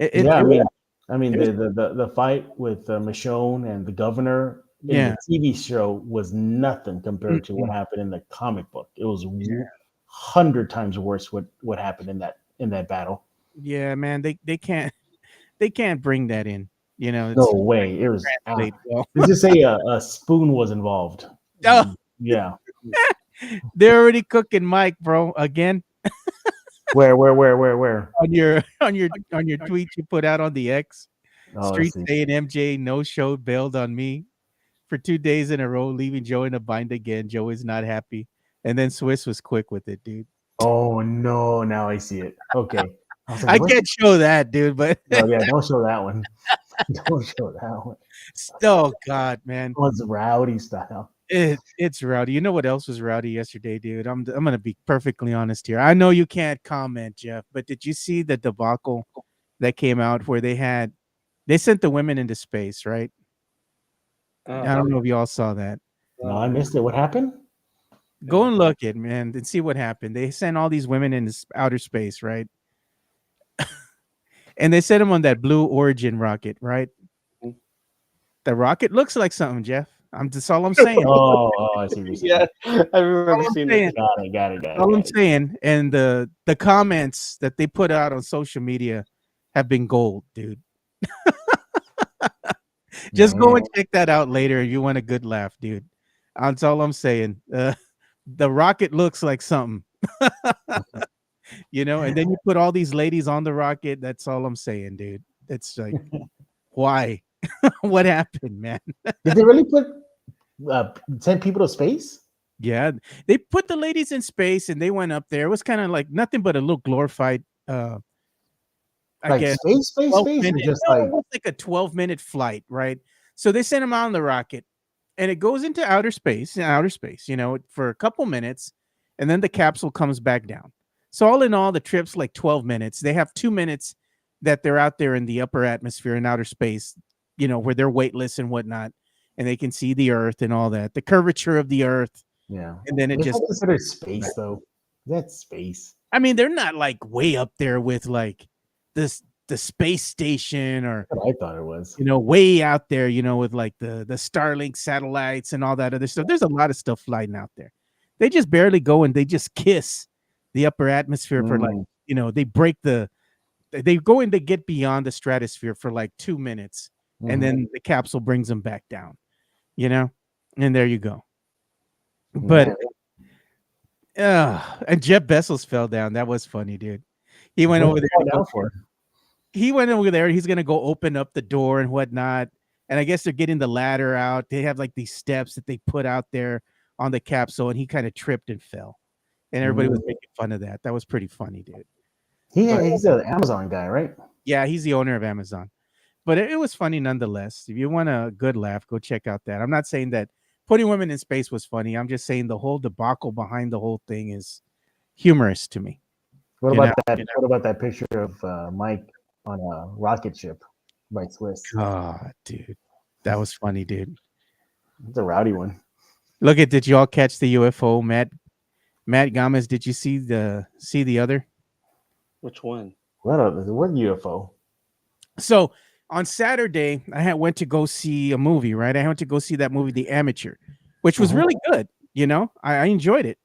I mean the fight with Michonne and the governor in the TV show was nothing compared to what happened in the comic book. It was 100 times worse what happened in that battle. Yeah, man, they can't bring that in. You know, no way. It was. Let's just say a spoon was involved. Oh, yeah. They're already cooking Mike, bro. Again. Where? On your tweet you put out on the X. Street saying MJ no showed bailed on me for 2 days in a row, leaving Joe in a bind again. Joe is not happy. And then Swiss was quick with it, dude. Oh no, now I see it. Okay. I can't show that, dude, but don't show that one. Don't show that one. Oh God, man. It was rowdy style. It's rowdy. You know what else was rowdy yesterday, dude? I'm gonna be perfectly honest here. I know you can't comment, Jeff, but did you see the debacle that came out where they sent the women into space, right? I don't know if you all saw that. No, I missed it. What happened? Go and look it, man, and see what happened. They sent all these women into outer space, right? And they sent them on that Blue Origin rocket, right? The rocket looks like something, Jeff. That's all I'm saying. I see what you're saying. Yeah, I remember seeing it. Got it. All I'm saying, and the comments that they put out on social media have been gold, dude. Just go and check that out later if you want a good laugh, dude. That's all I'm saying. The rocket looks like something, and then you put all these ladies on the rocket. That's all I'm saying, dude. It's like, why? What happened, man? Did they really send people to space? Yeah, they put the ladies in space and they went up there. It was kind of like nothing but a little glorified I Like guess space, or just like it was like a 12-minute flight, right? So they sent them out on the rocket and it goes into outer space, for a couple minutes, and then the capsule comes back down. So all in all, the trip's like 12 minutes. They have 2 minutes that they're out there in the upper atmosphere in outer space, where they're weightless and whatnot, and they can see the Earth and all that, the curvature of the Earth. Yeah. And then it just considered space though. That's space. I mean, they're not like way up there with like the space station or That's what I thought it was. Way out there, with like the Starlink satellites and all that other stuff. There's a lot of stuff flying out there. They just barely go and they just kiss the upper atmosphere for like, they go and they get beyond the stratosphere for like 2 minutes, and then the capsule brings them back down, and there you go. But and Jeff Bezos fell down. That was funny, dude. He went over there. He went over there. He's gonna go open up the door and whatnot. And I guess they're getting the ladder out. They have like these steps that they put out there on the capsule, and he kind of tripped and fell. And everybody was making fun of that. That was pretty funny, dude. He's an Amazon guy, right? Yeah, he's the owner of Amazon. But it was funny nonetheless. If you want a good laugh, go check out that. I'm not saying that putting women in space was funny. I'm just saying the whole debacle behind the whole thing is humorous to me. What about that? What about that picture of Mike on a rocket ship by Swiss? God, dude, that was funny, dude. It's a rowdy one. Did you all catch the UFO, Matt Gomez? Did you see the other? Which one? What UFO? So on Saturday, I went to go see a movie, right? I went to go see that movie, The Amateur, which was really good. I enjoyed it.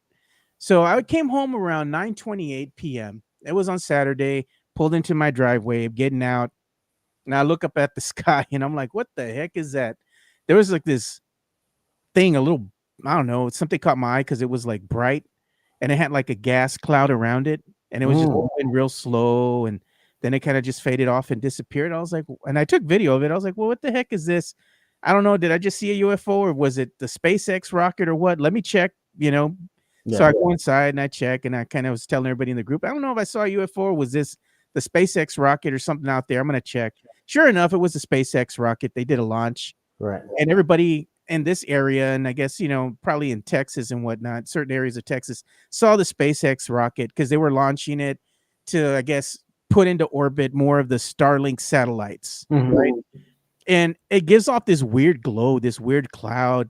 So I came home around 9:28 p.m. It was on Saturday, pulled into my driveway, getting out, and I look up at the sky, and I'm like, what the heck is that? There was like this thing, I don't know, something caught my eye because it was like bright, and it had like a gas cloud around it, and it was just moving real slow, and then it kind of just faded off and disappeared. I was like, and I took video of it. I was like, well, what the heck is this? I don't know. Did I just see a UFO, or was it the SpaceX rocket, or what? Let me check, So I go inside and I check, and I kind of was telling everybody in the group, I don't know if I saw a UFO, or was this the SpaceX rocket or something out there? I'm going to check. Sure enough, it was the SpaceX rocket. They did a launch. Right. And everybody in this area, and I guess, probably in Texas and whatnot, certain areas of Texas, saw the SpaceX rocket because they were launching it to, I guess, put into orbit more of the Starlink satellites, right? And it gives off this weird glow, this weird cloud,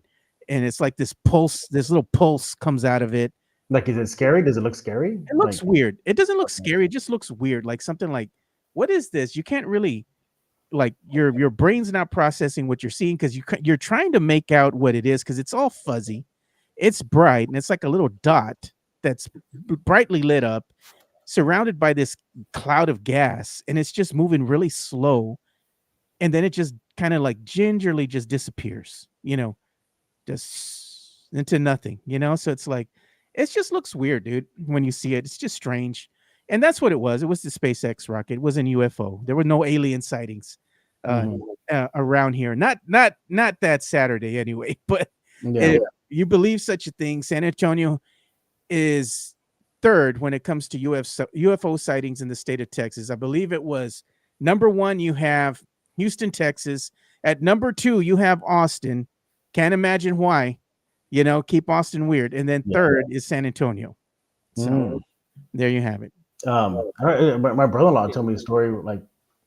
and it's like this pulse, this little pulse comes out of it. Like, is it scary? Does it look scary? It looks weird. It doesn't look scary. It just looks weird, like something like, what is this? You can't really, like, your brain's not processing what you're seeing because you're trying to make out what it is because it's all fuzzy. It's bright, and it's like a little dot that's brightly lit up, surrounded by this cloud of gas, and it's just moving really slow, and then it just kind of like gingerly just disappears, just into nothing, so it's like, it just looks weird, dude. When you see it, it's just strange. And that's what it was. It was the SpaceX rocket. It was an UFO. There were no alien sightings around here. Not that Saturday anyway, but if you believe such a thing, San Antonio is third when it comes to UFO sightings in the state of Texas. I believe it was number 1, you have Houston, Texas. At number 2, you have Austin. Can't imagine why. Keep Austin weird. And then third is San Antonio. So there you have it. My brother-in-law told me a story like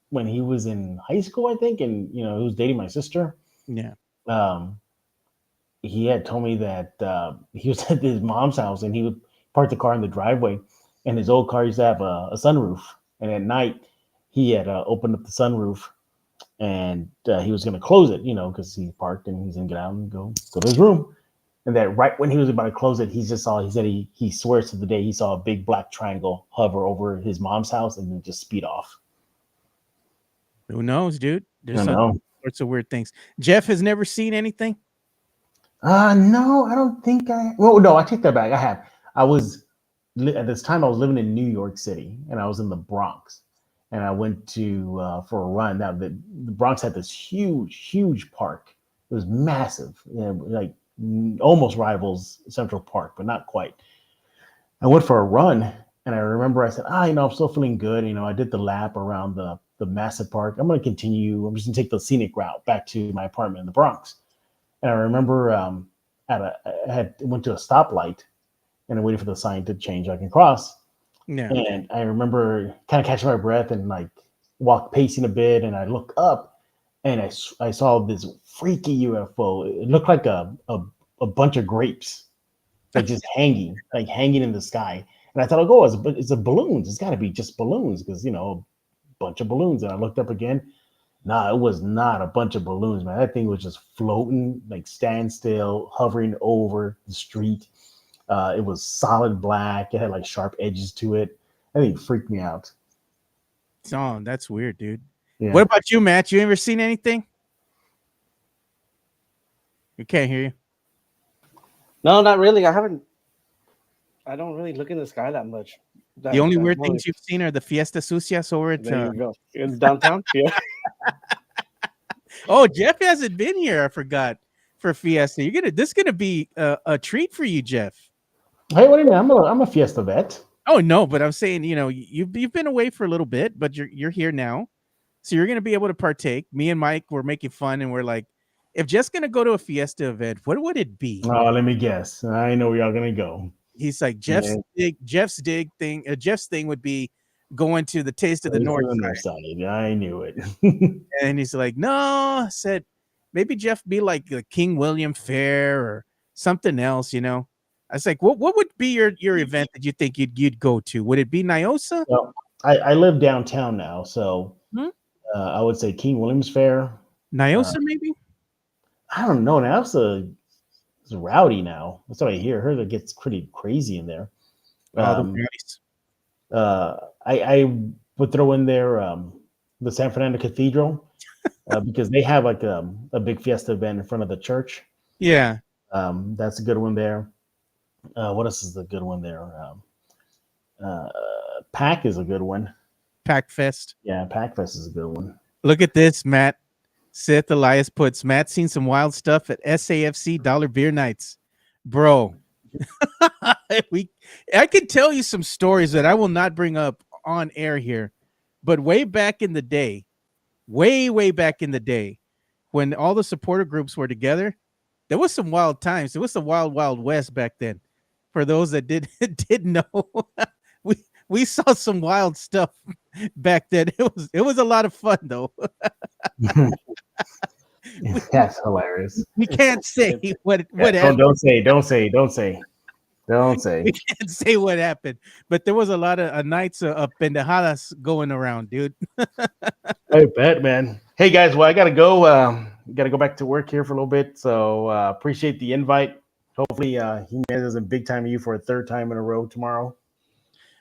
when he was in high school, I think, and he was dating my sister. Yeah. He had told me that he was at his mom's house and he would park the car in the driveway, and his old car used to have a sunroof. And at night, he had opened up the sunroof, and he was going to close it, because he parked and he's going to get out and go to his room. And that right when he was about to close it, he said he swears to the day he saw a big black triangle hover over his mom's house and then just speed off. Who knows, dude? There's all sorts of weird things. Jeff has never seen anything? No, I don't think I. Well, no, I take that back. I have. At this time I was living in New York City, and I was in the Bronx, and I went to for a run. Now the Bronx had this huge park. It was massive, like almost rivals Central Park, but not quite. I went for a run, and I remember I said, I'm still feeling good. I did the lap around the massive park. I'm going to continue. I'm just going to take the scenic route back to my apartment in the Bronx. And I remember I went to a stoplight, and I waited for the sign to change. I can cross. Yeah. And I remember kind of catching my breath and like pacing a bit, and I look up, and I saw this freaky UFO. It looked like a bunch of grapes, like just hanging in the sky. And I thought, it's a balloons. It's got to be just balloons because a bunch of balloons. And I looked up again. Nah, it was not a bunch of balloons, man. That thing was just floating, like standstill, hovering over the street. It was solid black. It had like sharp edges to it. That thing freaked me out. Oh, that's weird, dude. Yeah. What about you, Matt? You ever seen anything? We can't hear you. No, not really. I don't really look in the sky that much. The only weird things you've seen are the Fiesta Sucias over at there you go. In downtown. Yeah. Oh, Jeff hasn't been here. I forgot for Fiesta. This is gonna be a treat for you, Jeff. Hey, what do you mean? I'm a Fiesta vet. Oh no, but I'm saying you've been away for a little bit, but you're here now, so you're gonna be able to partake. Me and Mike were making fun, and we're like, if Jeff's gonna go to a Fiesta event, what would it be? Oh, let me guess. I know where y'all gonna go. He's like Jeff's thing would be going to the Taste of the North Side. I knew it. And he's like, no, I said maybe Jeff be like the King William Fair or something else, I was like, what would be your event that you think you'd go to? Would it be Nyosa? Well, I live downtown now, so I would say King William's Fair. Nyosa, maybe? I don't know. Nyosa is rowdy now. That's what I hear. I heard it gets pretty crazy in there. I would throw in there the San Fernando Cathedral because they have like a big fiesta event in front of the church. Yeah. That's a good one there. What else is the good one there? Pack is a good one. Pack Fest. Yeah, Pack Fest is a good one. Look at this, Matt. Seth Elias puts, Matt seen some wild stuff at SAFC Dollar Beer Nights. Bro, I could tell you some stories that I will not bring up on air here, but way back in the day, way back in the day, when all the supporter groups were together, there was some wild times. It was the wild west back then. For those that did know, we saw some wild stuff back then. It was a lot of fun though. That's hilarious. We can't say what happened. Don't say. We can't say what happened, but there was a lot of nights of pendejadas going around, dude. I bet, man. Hey guys, well, I gotta go. Gotta go back to work here for a little bit. So appreciate the invite. Hopefully, he doesn't big time you for a third time in a row tomorrow.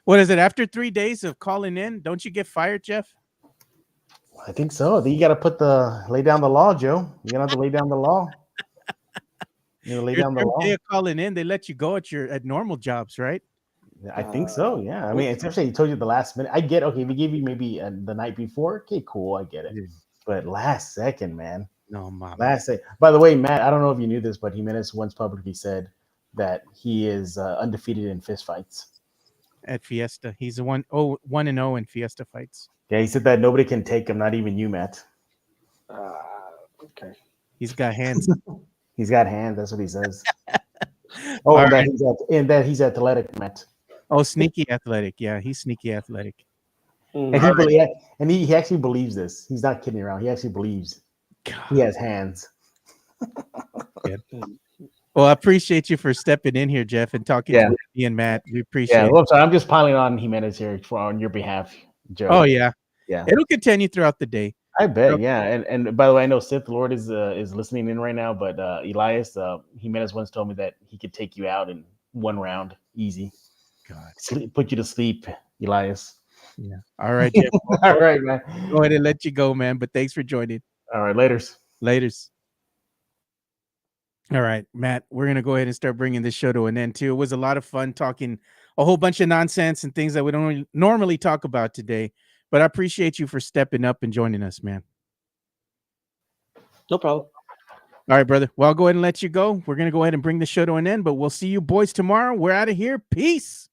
What is it? After 3 days of calling in, don't you get fired, Jeff? I think so. I think you got to lay down the law, Joe. You're gonna have to lay down the law. Lay down the law. Day calling in, they let you go at normal jobs, right? I think so. Yeah. I mean, especially he told you the last minute. I get okay. If he gave you maybe the night before, okay, cool. I get it. But last second, man. No, mom. Last second. By the way, Matt, I don't know if you knew this, but Jimenez once publicly said that he is undefeated in fist fights. At Fiesta, he's 1-0 in Fiesta fights. Yeah, he said that nobody can take him, not even you, Matt. Okay. He's got hands. He's got hands. That's what he says. Oh, and that he's athletic, Matt. Oh, sneaky athletic. Yeah, he's sneaky athletic. And he actually believes this. He's not kidding around. He actually believes he has hands. Well, I appreciate you for stepping in here, Jeff, and talking to me and Matt. We appreciate it. Well, sorry, I'm just piling on Jimenez here on your behalf, Joe. Oh, yeah. It'll continue throughout the day. I bet, yeah. And by the way, I know Sith Lord is listening in right now, but Elias, Jimenez once told me that he could take you out in one round, easy. God. Put you to sleep, Elias. Yeah. All right, Jeff. All right, man. Go ahead and let you go, man. But thanks for joining. All right, laters. Laters. All right, Matt, we're going to go ahead and start bringing this show to an end, too. It was a lot of fun talking a whole bunch of nonsense and things that we don't normally talk about today. But I appreciate you for stepping up and joining us, man. No problem. All right, brother. Well, I'll go ahead and let you go. We're going to go ahead and bring the show to an end, but we'll see you boys tomorrow. We're out of here. Peace.